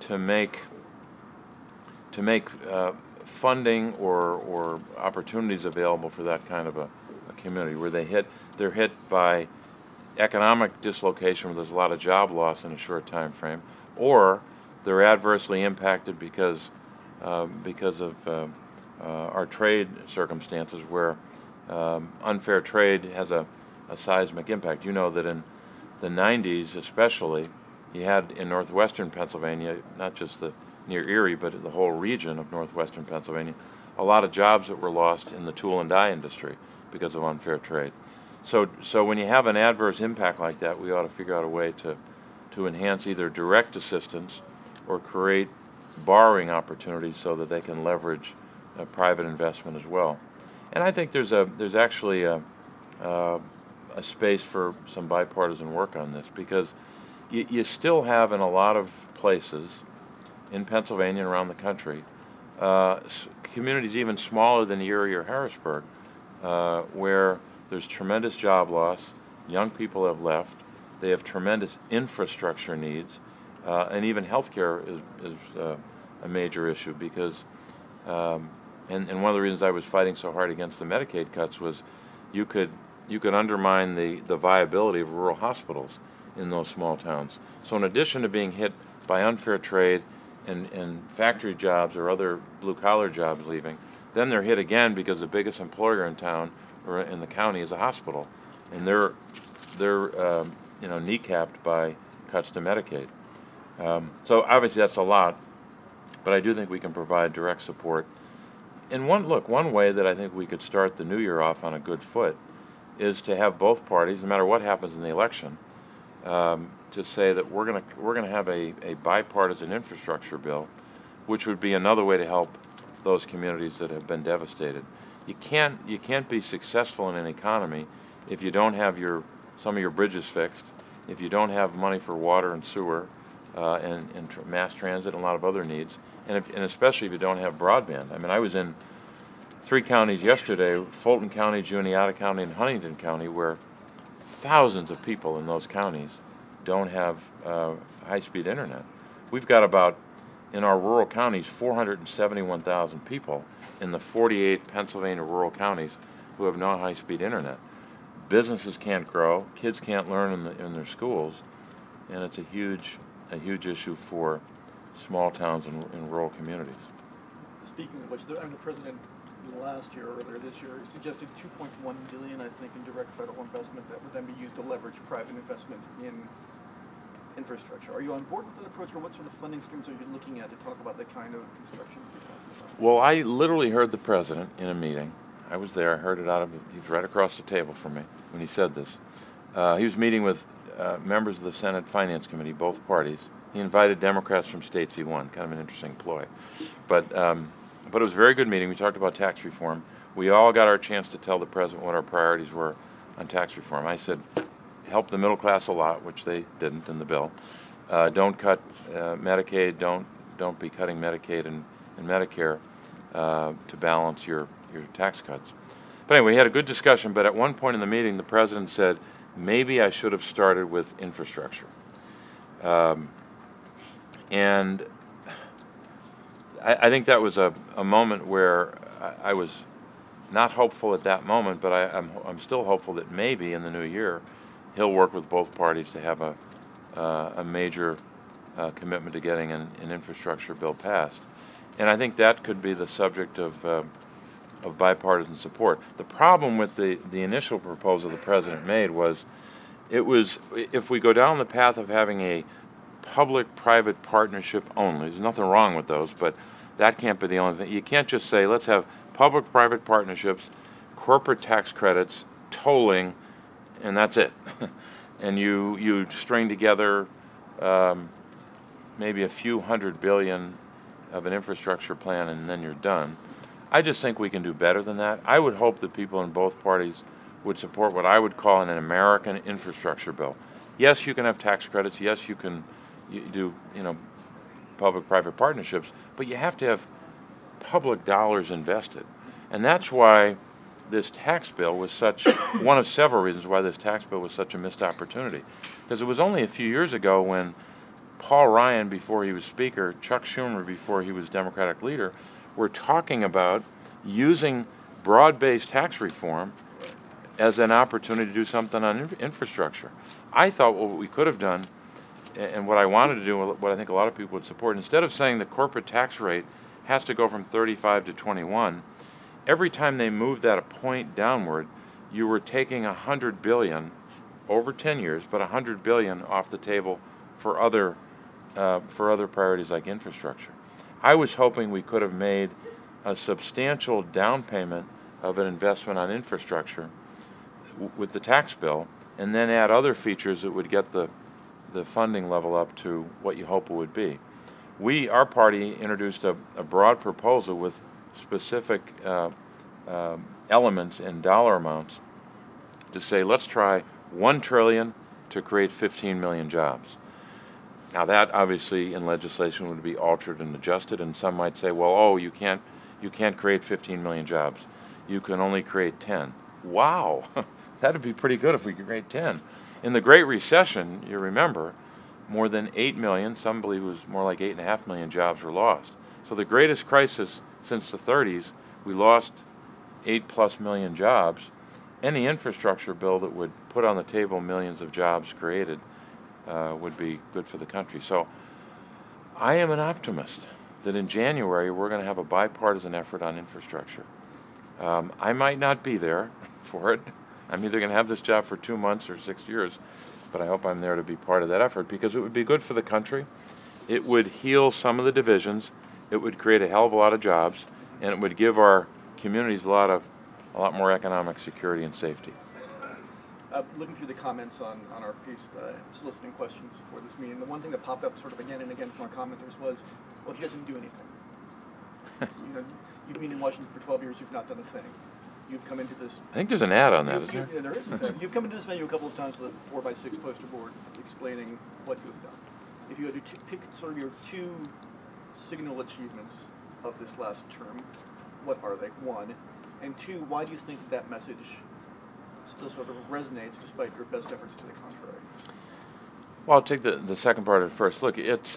to make funding or opportunities available for that kind of a community where they're hit by economic dislocation, where there's a lot of job loss in a short time frame, or they're adversely impacted because of our trade circumstances, where unfair trade has a seismic impact. You know that in the 90s especially, you had in northwestern Pennsylvania, not just near Erie, but the whole region of northwestern Pennsylvania, a lot of jobs that were lost in the tool and die industry because of unfair trade. So when you have an adverse impact like that, we ought to figure out a way to enhance either direct assistance or create borrowing opportunities so that they can leverage private investment as well. And I think there's actually a space for some bipartisan work on this, because you still have in a lot of places in Pennsylvania and around the country communities even smaller than Erie or Harrisburg where there's tremendous job loss, young people have left, they have tremendous infrastructure needs, and even healthcare is a major issue, because and one of the reasons I was fighting so hard against the Medicaid cuts was you could undermine the viability of rural hospitals in those small towns. So in addition to being hit by unfair trade and factory jobs or other blue-collar jobs leaving, then they're hit again because the biggest employer in town or in the county is a hospital, and they're kneecapped by cuts to Medicaid. So obviously that's a lot, but I do think we can provide direct support. And one way that I think we could start the new year off on a good foot is to have both parties, no matter what happens in the election, to say that we're going to have a bipartisan infrastructure bill, which would be another way to help those communities that have been devastated. You can't be successful in an economy if you don't have some of your bridges fixed, if you don't have money for water and sewer, and mass transit and a lot of other needs, and especially if you don't have broadband. I mean, I was in 3 counties yesterday: Fulton County, Juniata County, and Huntington County, where thousands of people in those counties don't have high-speed internet. We've got about, in our rural counties, 471,000 people in the 48 Pennsylvania rural counties who have no high-speed internet. Businesses can't grow, kids can't learn in their schools, and it's a huge issue for small towns and rural communities. Speaking of which, the president last year, earlier this year, suggested $2.1 billion, I think, in direct federal investment that would then be used to leverage private investment in infrastructure. Are you on board with that approach, or what sort of funding streams are you looking at to talk about the kind of construction you're talking about? Well, I literally heard the president in a meeting. I was there. I heard it he was right across the table from me when he said this. He was meeting with members of the Senate Finance Committee, both parties. He invited Democrats from states he won. Kind of an interesting ploy. But it was a very good meeting. We talked about tax reform. We all got our chance to tell the president what our priorities were on tax reform. I said, help the middle class a lot, which they didn't in the bill. Don't cut Medicaid. Don't be cutting Medicaid and Medicare to balance your tax cuts. But anyway, we had a good discussion. But at one point in the meeting, the president said, maybe I should have started with infrastructure. And I think that was a moment where I was not hopeful at that moment, but I'm still hopeful that maybe in the new year he'll work with both parties to have a major commitment to getting an infrastructure bill passed. And I think that could be the subject of bipartisan support. The problem with the initial proposal the president made was, if we go down the path of having a public-private partnership only, there's nothing wrong with those, but that can't be the only thing. You can't just say, let's have public-private partnerships, corporate tax credits, tolling, and that's it. And you string together maybe a few $100 billion of an infrastructure plan, and then you're done. I just think we can do better than that. I would hope that people in both parties would support what I would call an American infrastructure bill. Yes, you can have tax credits. Yes, you can do public-private partnerships, but you have to have public dollars invested. And that's why this tax bill was such, one of several reasons why this tax bill was such a missed opportunity. Because it was only a few years ago when Paul Ryan, before he was Speaker, Chuck Schumer, before he was Democratic leader, were talking about using broad-based tax reform as an opportunity to do something on infrastructure. I thought what we could have done, and what I wanted to do, what I think a lot of people would support, instead of saying the corporate tax rate has to go from 35 to 21, every time they moved that a point downward, you were taking $100 billion over 10 years, but $100 billion off the table for other priorities like infrastructure. I was hoping we could have made a substantial down payment of an investment on infrastructure with the tax bill, and then add other features that would get the funding level up to what you hope it would be. Our party introduced a broad proposal with specific elements and dollar amounts to say, let's try $1 trillion to create 15 million jobs. Now that obviously in legislation would be altered and adjusted, and some might say, well, oh, you can't create 15 million jobs. You can only create 10. Wow, that'd be pretty good if we could create 10. In the Great Recession, you remember, more than 8 million, some believe it was more like 8.5 million jobs were lost. So the greatest crisis since the 30s, we lost 8+ million jobs. Any infrastructure bill that would put on the table millions of jobs created would be good for the country. So I am an optimist that in January we're going to have a bipartisan effort on infrastructure. I might not be there for it. I'm either going to have this job for 2 months or 6 years, but I hope I'm there to be part of that effort because it would be good for the country. It would heal some of the divisions. It would create a hell of a lot of jobs, and it would give our communities a lot more economic security and safety. Looking through the comments on our piece, soliciting questions for this meeting, the one thing that popped up sort of again and again from our commenters was, well, he doesn't do anything. You've been in Washington for 12 years, you've not done a thing. You've come into this... I think there's an ad on that, isn't there? Yeah, there is a thing. You've come into this venue a couple of times with a 4x6 poster board explaining what you have done. If you had to pick sort of your two signal achievements of this last term, what are they? One. And two, why do you think that message still sort of resonates despite your best efforts to the contrary? Well, I'll take the second part of it first. Look, it's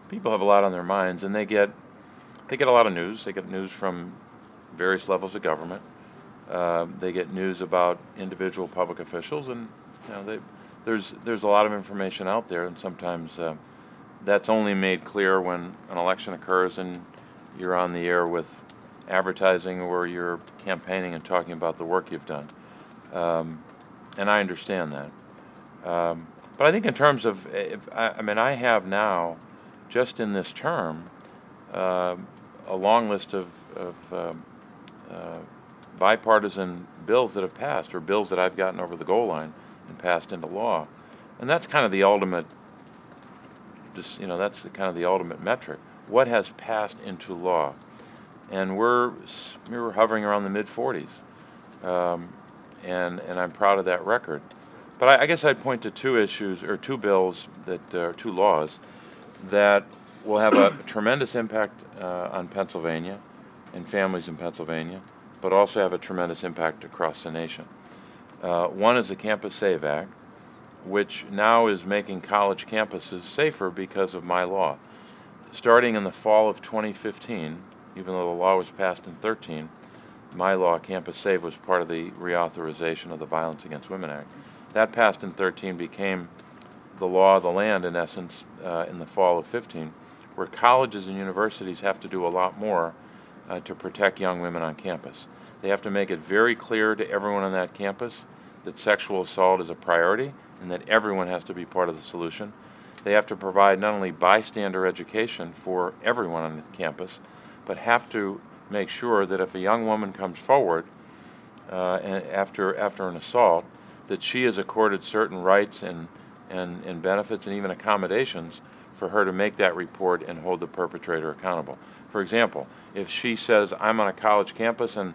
people have a lot on their minds, and they get a lot of news. They get news from various levels of government. They get news about individual public officials, and there's a lot of information out there, and sometimes that's only made clear when an election occurs and you're on the air with advertising or you're campaigning and talking about the work you've done. And I understand that. But I think in terms of, I have now, just in this term, a long list of bipartisan bills that have passed, or bills that I've gotten over the goal line and passed into law. And that's kind of the ultimate, that's kind of the ultimate metric. What has passed into law? And we were hovering around the mid-40s. And I'm proud of that record. But I guess I'd point to two issues, or two bills, two laws, that will have a tremendous impact on Pennsylvania and families in Pennsylvania, but also have a tremendous impact across the nation. One is the Campus Save Act, which now is making college campuses safer because of my law. Starting in the fall of 2015, even though the law was passed in 2013, my law, Campus Save, was part of the reauthorization of the Violence Against Women Act. That passed in 2013 became the law of the land, in essence, in the fall of 2015, where colleges and universities have to do a lot more to protect young women on campus. They have to make it very clear to everyone on that campus that sexual assault is a priority and that everyone has to be part of the solution. They have to provide not only bystander education for everyone on the campus, but have to make sure that if a young woman comes forward after an assault, that she is accorded certain rights and benefits and even accommodations for her to make that report and hold the perpetrator accountable. For example, if she says, I'm on a college campus and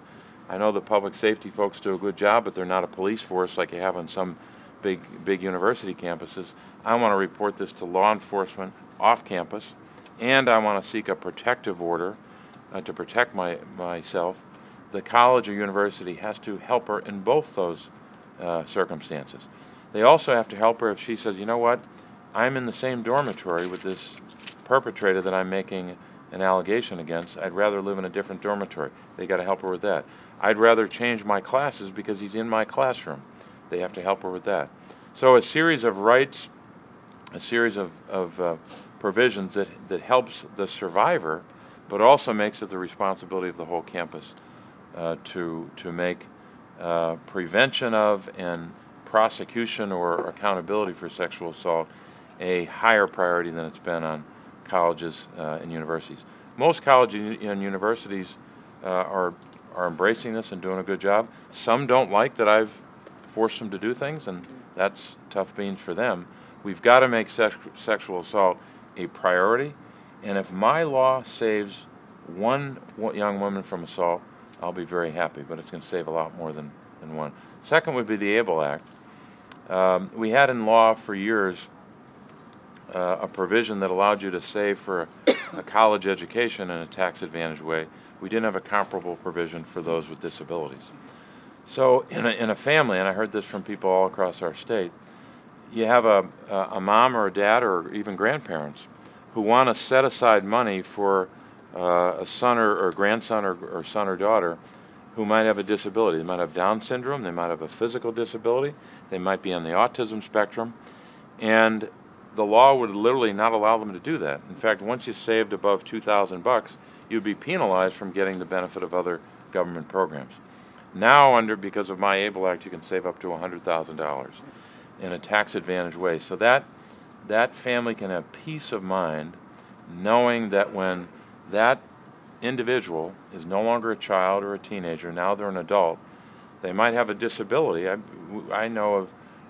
I know the public safety folks do a good job, but they're not a police force like you have on some big university campuses, I want to report this to law enforcement off campus, and I want to seek a protective order to protect myself. The college or university has to help her in both those circumstances. They also have to help her if she says, you know what, I'm in the same dormitory with this perpetrator that I'm making an allegation against. I'd rather live in a different dormitory. They got to help her with that. I'd rather change my classes because he's in my classroom. They have to help her with that. So a series of rights, a series of provisions that helps the survivor, but also makes it the responsibility of the whole campus to make prevention of and prosecution or accountability for sexual assault a higher priority than it's been on colleges and universities. Most colleges and universities are embracing this and doing a good job. Some don't like that I've forced them to do things, and that's tough beans for them. We've got to make sexual assault a priority, and if my law saves one young woman from assault, I'll be very happy, but it's going to save a lot more than one. Second would be the ABLE Act. We had in law for years a provision that allowed you to save for a college education in a tax-advantaged way. We didn't have a comparable provision for those with disabilities. So in a family, and I heard this from people all across our state, you have a mom or a dad or even grandparents who want to set aside money for a son or grandson or son or daughter who might have a disability. They might have Down syndrome, they might have a physical disability, they might be on the autism spectrum, and the law would literally not allow them to do that. In fact, once you saved above $2,000, you'd be penalized from getting the benefit of other government programs. Now, because of my ABLE Act, you can save up to $100,000 in a tax-advantaged way. So that family can have peace of mind knowing that when that individual is no longer a child or a teenager, now they're an adult, they might have a disability. I know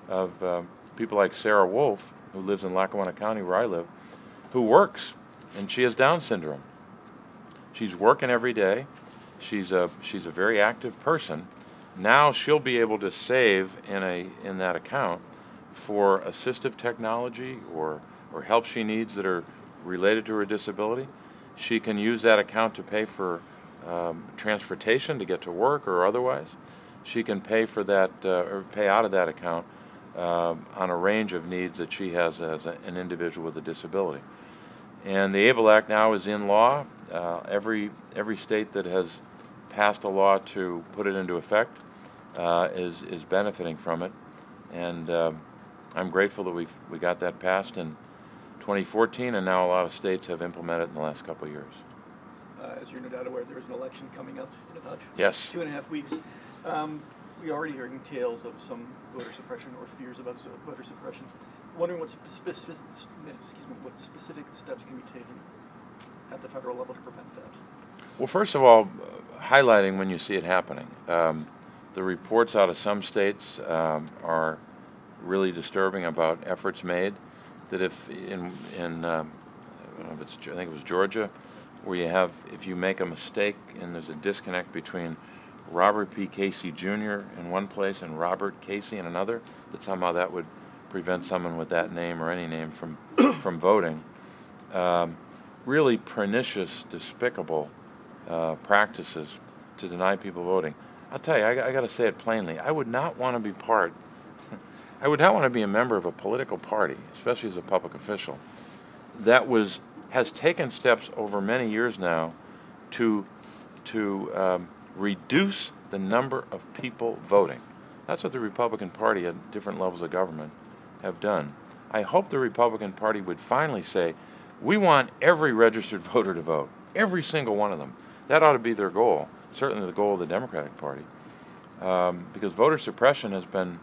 of people like Sarah Wolf, who lives in Lackawanna County where I live, who works, and she has Down syndrome. She's working every day. She's a very active person. Now she'll be able to save in that account for assistive technology or help she needs that are related to her disability. She can use that account to pay for transportation to get to work or otherwise. She can pay for that or pay out of that account on a range of needs that she has as an individual with a disability. And the ABLE Act now is in law. Every state that has passed a law to put it into effect is benefiting from it, and I'm grateful that we got that passed in 2014, and now a lot of states have implemented it in the last couple of years. As you're no doubt aware, there is an election coming up in about Yes. 2.5 weeks. We're already hearing tales of some voter suppression or fears about voter suppression. Wondering what specific steps can be taken at the federal level to prevent that? Well, first of all, highlighting when you see it happening. The reports out of some states are really disturbing about efforts made that if I don't know if I think it was Georgia, where if you make a mistake and there's a disconnect between Robert P. Casey Jr. in one place and Robert Casey in another, that somehow that would prevent someone with that name or any name from voting. Really pernicious, despicable practices to deny people voting. I'll tell you, I got to say it plainly. I would not want to be I would not want to be a member of a political party, especially as a public official, that has taken steps over many years now to reduce the number of people voting. That's what the Republican Party at different levels of government have done. I hope the Republican Party would finally say, We want every registered voter to vote, every single one of them. That ought to be their goal, certainly the goal of the Democratic Party, because voter suppression has been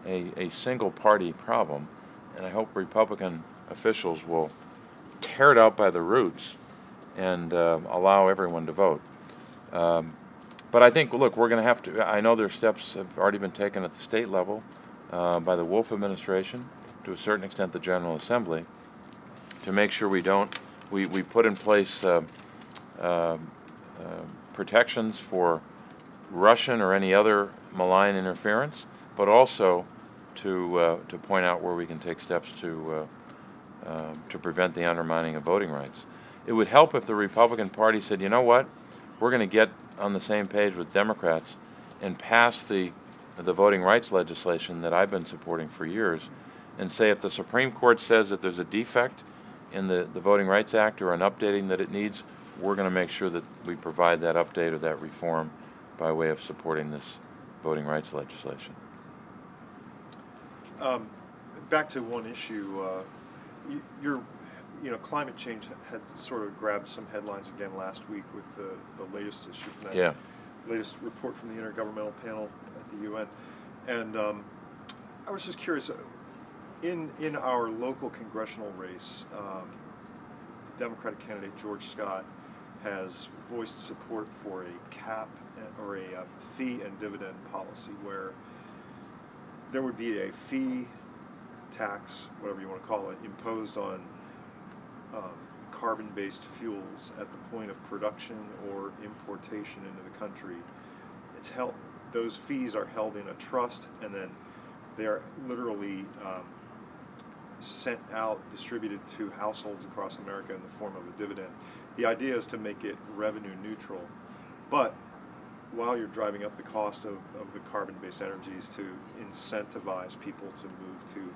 a single party problem, and I hope Republican officials will tear it out by the roots and allow everyone to vote. But I think, look, we're going to have to, I know their steps have already been taken at the state level by the Wolf administration, to a certain extent the General Assembly, to make sure we put in place protections for Russian or any other malign interference, but also to point out where we can take steps to prevent the undermining of voting rights. It would help if the Republican Party said, you know what, we're going to get on the same page with Democrats and pass the voting rights legislation that I've been supporting for years, and say if the Supreme Court says that there's a defect in the Voting Rights Act or an updating that it needs, we're going to make sure that we provide that update or that reform by way of supporting this voting rights legislation. Back to one issue, climate change had sort of grabbed some headlines again last week with the latest issue from that latest report from the Intergovernmental Panel at the UN. And I was just curious, in our local congressional race, the Democratic candidate George Scott has voiced support for a cap or a fee and dividend policy where there would be a fee, tax, whatever you want to call it, imposed on carbon-based fuels at the point of production or importation into the country. It's held; those fees are held in a trust, and then they are literally sent out, distributed to households across America in the form of a dividend. The idea is to make it revenue neutral, but while you're driving up the cost of the carbon-based energies, to incentivize people to move to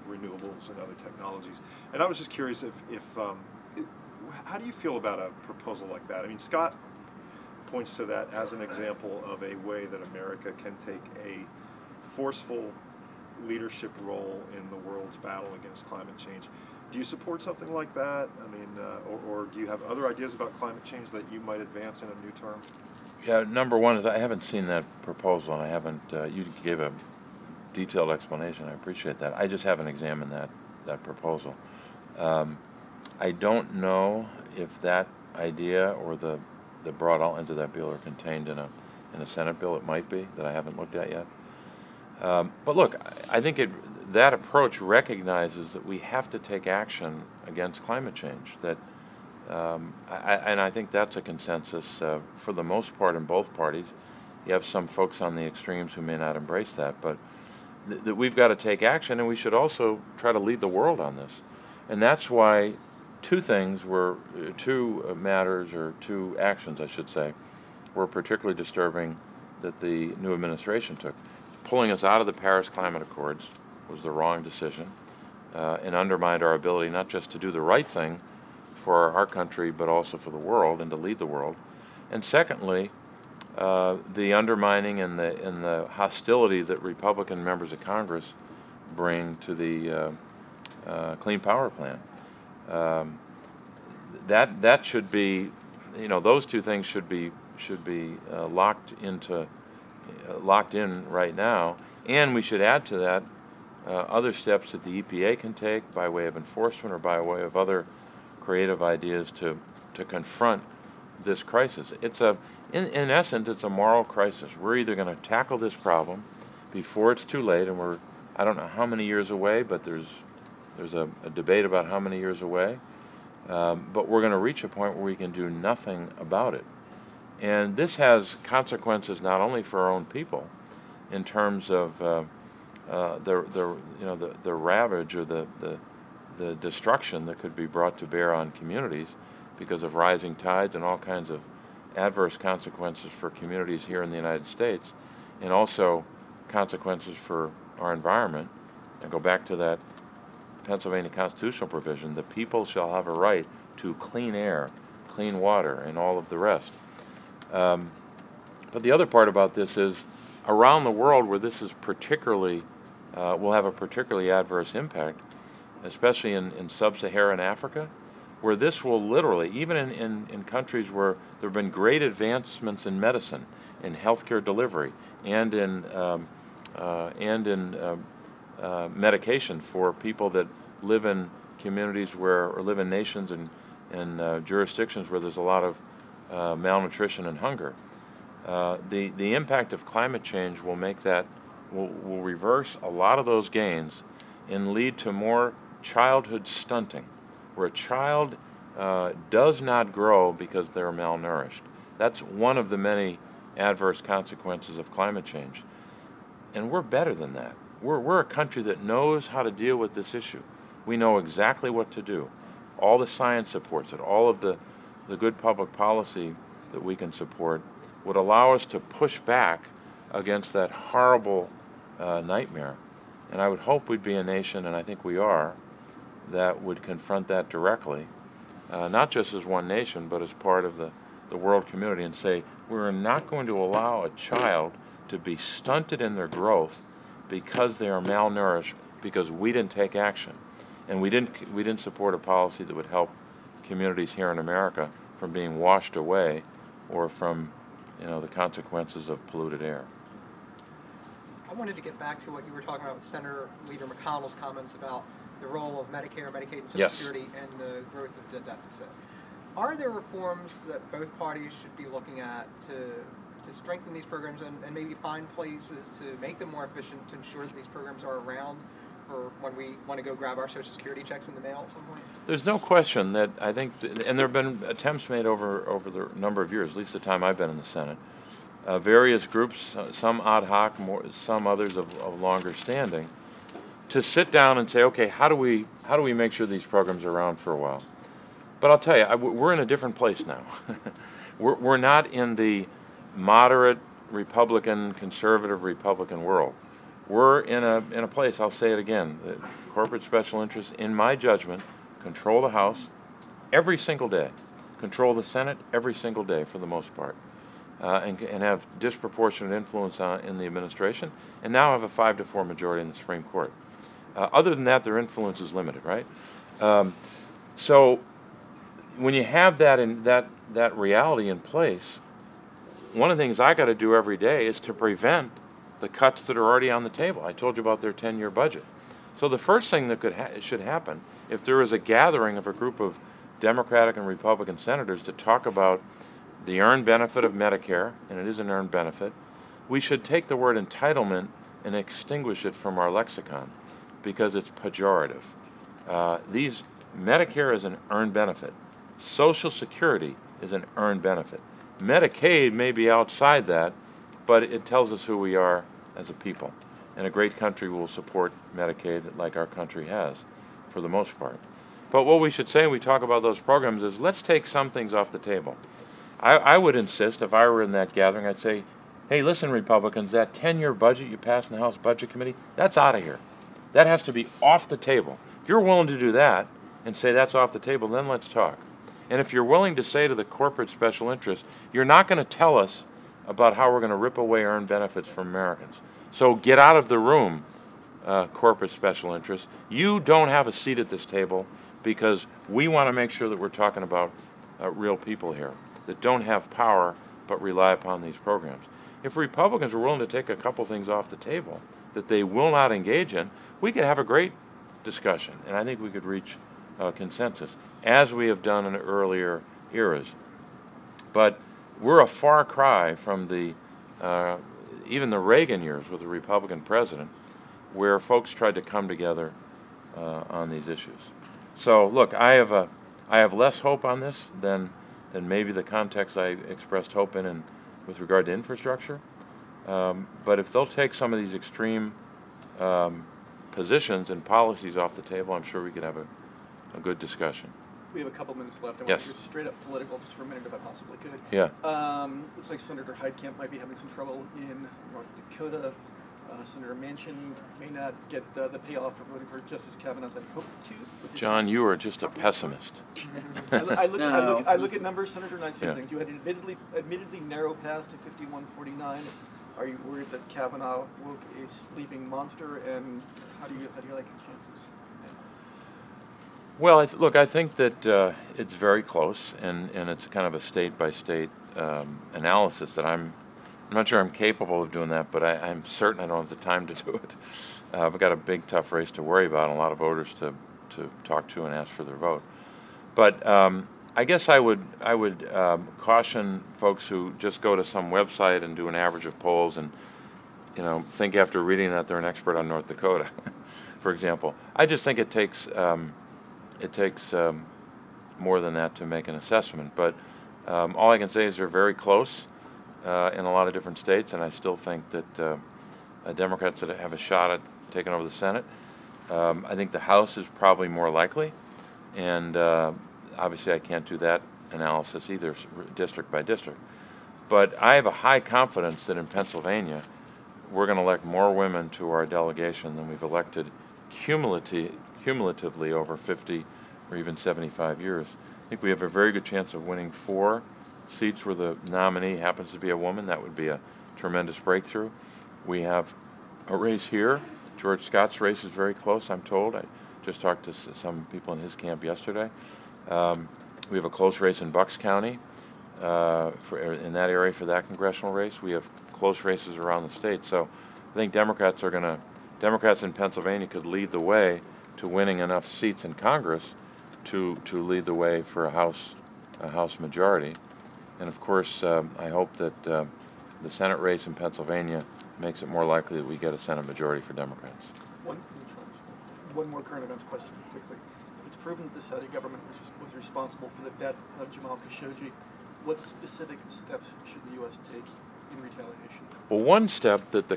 renewables and other technologies. And I was just curious how do you feel about a proposal like that? I mean, Scott points to that as an example of a way that America can take a forceful leadership role in the world's battle against climate change. Do you support something like that? I mean, or do you have other ideas about climate change that you might advance in a new term? Yeah, number one is I haven't seen that proposal, and I haven't, you gave a detailed explanation, I appreciate that. I just haven't examined that proposal. I don't know if that idea or the broad outlines of that bill are contained in a Senate bill. It might be, that I haven't looked at yet. But look, I think that approach recognizes that we have to take action against climate change. That, and I think that's a consensus for the most part in both parties. You have some folks on the extremes who may not embrace that, but that we've got to take action, and we should also try to lead the world on this. And that's why two matters, or two actions, I should say, were particularly disturbing that the new administration took. Pulling us out of the Paris Climate Accords was the wrong decision, and undermined our ability not just to do the right thing for our country, but also for the world and to lead the world. And secondly, the undermining and the hostility that Republican members of Congress bring to the Clean Power Plan. That should be, those two things should be locked in right now, and we should add to that other steps that the EPA can take by way of enforcement or by way of other creative ideas to confront this crisis. In essence, it's a moral crisis. We're either going to tackle this problem before it's too late, and I don't know how many years away, but there's a debate about how many years away, but we're going to reach a point where we can do nothing about it. And this has consequences not only for our own people, in terms of the ravage or the destruction that could be brought to bear on communities because of rising tides and all kinds of adverse consequences for communities here in the United States, and also consequences for our environment. And go back to that Pennsylvania constitutional provision: the people shall have a right to clean air, clean water, and all of the rest. But the other part about this is, around the world where this is particularly will have a particularly adverse impact, especially in sub-Saharan Africa, where this will literally, even in countries where there have been great advancements in medicine, in healthcare delivery, and in medication for people that live in communities or live in nations and jurisdictions where there's a lot of malnutrition and hunger. The impact of climate change will make that, will reverse a lot of those gains and lead to more childhood stunting, where a child does not grow because they're malnourished. That's one of the many adverse consequences of climate change. And we're better than that. We're a country that knows how to deal with this issue. We know exactly what to do. All the science supports it. All of the good public policy that we can support would allow us to push back against that horrible nightmare. And I would hope we'd be a nation, and I think we are, that would confront that directly, not just as one nation, but as part of the world community, and say, we're not going to allow a child to be stunted in their growth because they are malnourished because we didn't take action. And we didn't support a policy that would help communities here in America from being washed away or from the consequences of polluted air. I wanted to get back to what you were talking about with Senator Leader McConnell's comments about the role of Medicare, Medicaid, and Social Yes. Security and the growth of the deficit. Are there reforms that both parties should be looking at to strengthen these programs and maybe find places to make them more efficient to ensure that these programs are around for when we want to go grab our Social Security checks in the mail at some point? There's no question that I think, and there have been attempts made over the number of years, at least the time I've been in the Senate, various groups, some ad hoc, some others of longer standing, to sit down and say, okay, how do we make sure these programs are around for a while? But I'll tell you, we're in a different place now. We're not in the moderate Republican, conservative Republican world. We're in a place, I'll say it again, that corporate special interests, in my judgment, control the House every single day, control the Senate every single day for the most part, and have disproportionate influence in the administration, and now have a 5-4 majority in the Supreme Court. Other than that, their influence is limited, right? So when you have that reality in place, one of the things I got to do every day is to prevent the cuts that are already on the table. I told you about their 10-year budget. So the first thing that should happen, if there is a gathering of a group of Democratic and Republican senators to talk about the earned benefit of Medicare, and it is an earned benefit, we should take the word entitlement and extinguish it from our lexicon because it's pejorative. Medicare is an earned benefit. Social Security is an earned benefit. Medicaid may be outside that, but it tells us who we are as a people. And a great country will support Medicaid like our country has, for the most part. But what we should say when we talk about those programs is, let's take some things off the table. I would insist, if I were in that gathering, I'd say, hey, listen, Republicans, that 10-year budget you passed in the House Budget Committee, that's out of here. That has to be off the table. If you're willing to do that and say that's off the table, then let's talk. And if you're willing to say to the corporate special interest, you're not going to tell us about how we're going to rip away earned benefits from Americans. So get out of the room, corporate special interests. You don't have a seat at this table because we want to make sure that we're talking about real people here that don't have power but rely upon these programs. If Republicans were willing to take a couple things off the table that they will not engage in, we could have a great discussion, and I think we could reach consensus, as we have done in earlier eras. But we're a far cry from even the Reagan years with the Republican president, where folks tried to come together on these issues. So look, I have less hope on this than maybe the context I expressed hope in with regard to infrastructure. But if they'll take some of these extreme positions and policies off the table, I'm sure we could have a good discussion. We have a couple minutes left. I Yes. want to go straight up political just for a minute if I possibly could. Yeah. Looks like Senator Heitkamp might be having some trouble in North Dakota. Senator Manchin may not get the payoff for voting for Justice Kavanaugh that he hoped to. John, you are just a pessimist. I look at numbers, Senator, and I see Yeah. things. You had an admittedly narrow path to 51-49. Are you worried that Kavanaugh woke a sleeping monster? And how do you like his chances? Well, look, I think that it's very close, and it's kind of a state-by-state analysis that I'm not sure I'm capable of doing that, but I'm certain I don't have the time to do it. I've got a big, tough race to worry about and a lot of voters to talk to and ask for their vote. But I guess I would caution folks who just go to some website and do an average of polls and think after reading that they're an expert on North Dakota, for example. I just think it takes more than that to make an assessment. But all I can say is they're very close in a lot of different states, and I still think that Democrats that have a shot at taking over the Senate. I think the House is probably more likely, and obviously I can't do that analysis either, district by district. But I have a high confidence that in Pennsylvania we're going to elect more women to our delegation than we've elected cumulatively over 50 or even 75 years. I think we have a very good chance of winning 4 seats where the nominee happens to be a woman. That would be a tremendous breakthrough. We have a race here. George Scott's race is very close, I'm told. I just talked to some people in his camp yesterday. We have a close race in Bucks County in that area for that congressional race. We have close races around the state. So I think Democrats in Pennsylvania could lead the way to winning enough seats in Congress to lead the way for a House majority. And of course, I hope that the Senate race in Pennsylvania makes it more likely that we get a Senate majority for Democrats. One more current events question, particularly. If it's proven that the Saudi government was responsible for the death of Jamal Khashoggi, what specific steps should the U.S. take in retaliation? Well, one step that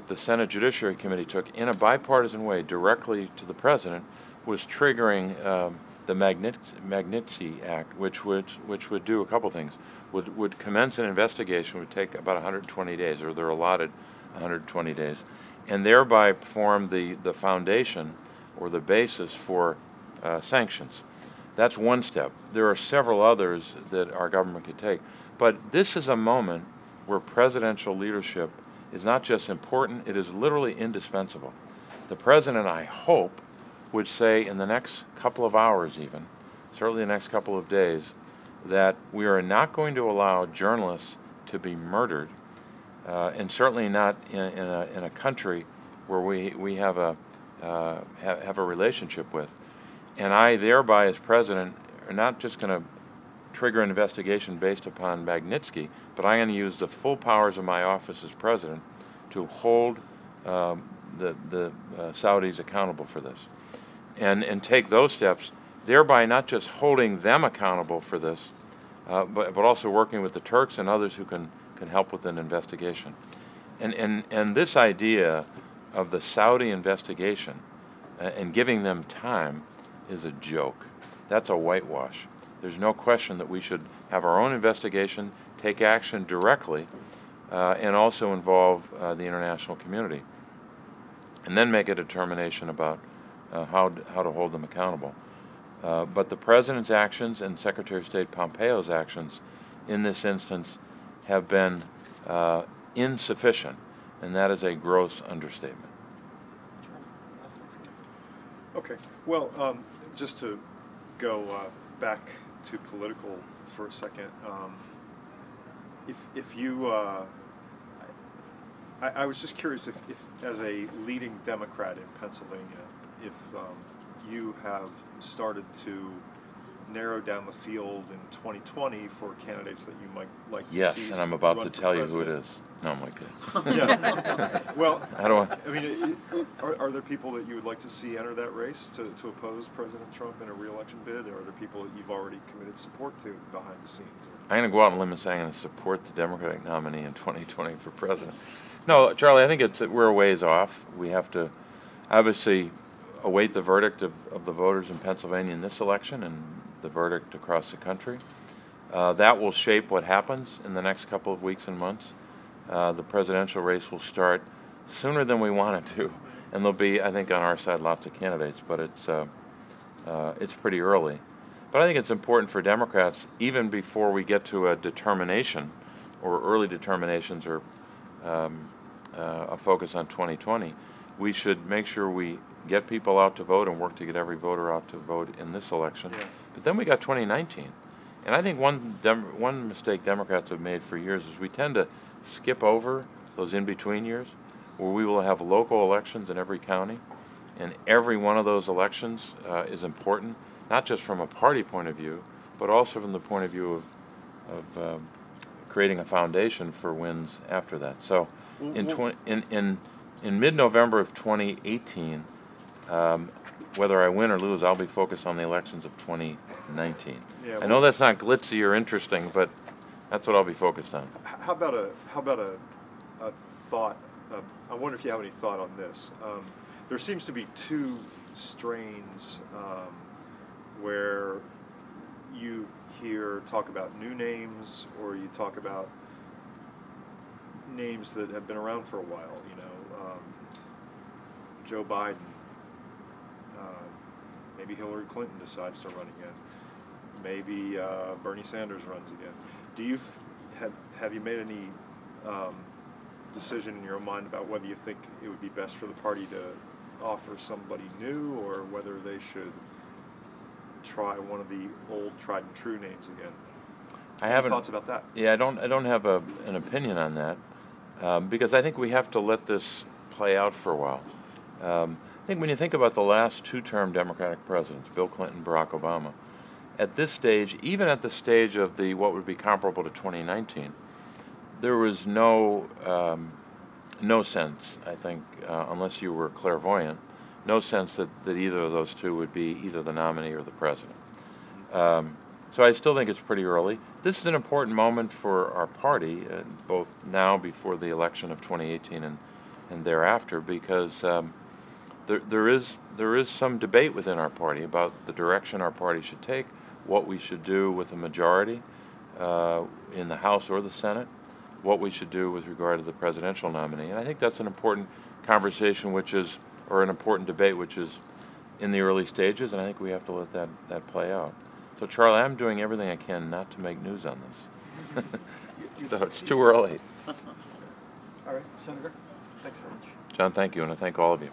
the Senate Judiciary Committee took in a bipartisan way directly to the president was triggering the Magnitsky Act, which would do a couple things. Would commence an investigation, would take about 120 days, or they're allotted 120 days, and thereby form the foundation or the basis for sanctions. That's one step. There are several others that our government could take. But this is a moment where presidential leadership is not just important, it is literally indispensable. The president, I hope, would say in the next couple of hours even, certainly the next couple of days, that we are not going to allow journalists to be murdered, and certainly not in a country where we have a relationship with. And I, thereby, as president, are not just going to trigger an investigation based upon Magnitsky, but I'm going to use the full powers of my office as president to hold the Saudis accountable for this, and take those steps, thereby not just holding them accountable for this, but also working with the Turks and others who can help with an investigation. And this idea of the Saudi investigation and giving them time is a joke. That's a whitewash. There's no question that we should have our own investigation, take action directly, and also involve the international community, and then make a determination about how to hold them accountable. But the President's actions and Secretary of State Pompeo's actions in this instance have been insufficient, and that is a gross understatement. Okay. Well, just to go back to political for a second, if you, I was just curious if as a leading Democrat in Pennsylvania, if you have started to narrow down the field in 2020 for candidates that you might like to see. Yes, and I'm about to tell you who it is. No, I'm kidding. Yeah. Well, I mean, are there people that you would like to see enter that race to oppose President Trump in a reelection bid? Or are there people that you've already committed support to behind the scenes? I'm going to go out on a limb and say I'm going to support the Democratic nominee in 2020 for president. No, Charlie, I think we're a ways off. We have to obviously await the verdict of the voters in Pennsylvania in this election and the verdict across the country. That will shape what happens in the next couple of weeks and months. The presidential race will start sooner than we want it to, and there'll be, I think, on our side lots of candidates, but it's pretty early. But I think it's important for Democrats, even before we get to a determination or early determinations or a focus on 2020, we should make sure we get people out to vote and work to get every voter out to vote in this election. Yeah. But then we got 2019. And I think one mistake Democrats have made for years is we tend to skip over those in-between years where we will have local elections in every county. And every one of those elections is important, not just from a party point of view, but also from the point of view of creating a foundation for wins after that. So in mid-November of 2018, whether I win or lose, I'll be focused on the elections of 2019. Yeah, I know that's not glitzy or interesting, but that's what I'll be focused on. How about a thought? I wonder if you have any thought on this. There seems to be two strains where you hear talk about new names, or you talk about names that have been around for a while. You know, Joe Biden. Maybe Hillary Clinton decides to run again. Maybe Bernie Sanders runs again. Do you have you made any decision in your own mind about whether you think it would be best for the party to offer somebody new, or whether they should try one of the old tried and true names again? I haven't. Thoughts about that? Yeah, I don't have an opinion on that because I think we have to let this play out for a while. I think when you think about the last two-term Democratic presidents, Bill Clinton, Barack Obama, at this stage, even at the stage of the what would be comparable to 2019, there was no sense, I think, unless you were clairvoyant, no sense that either of those two would be either the nominee or the president. So I still think it's pretty early. This is an important moment for our party, both now before the election of 2018 and thereafter, because there is some debate within our party about the direction our party should take, what we should do with a majority in the House or the Senate, what we should do with regard to the presidential nominee. And I think that's an important conversation, or an important debate, which is in the early stages, and I think we have to let that play out. So, Charlie, I'm doing everything I can not to make news on this. So it's too early. All right, Senator, thanks very much. John, thank you, and I thank all of you.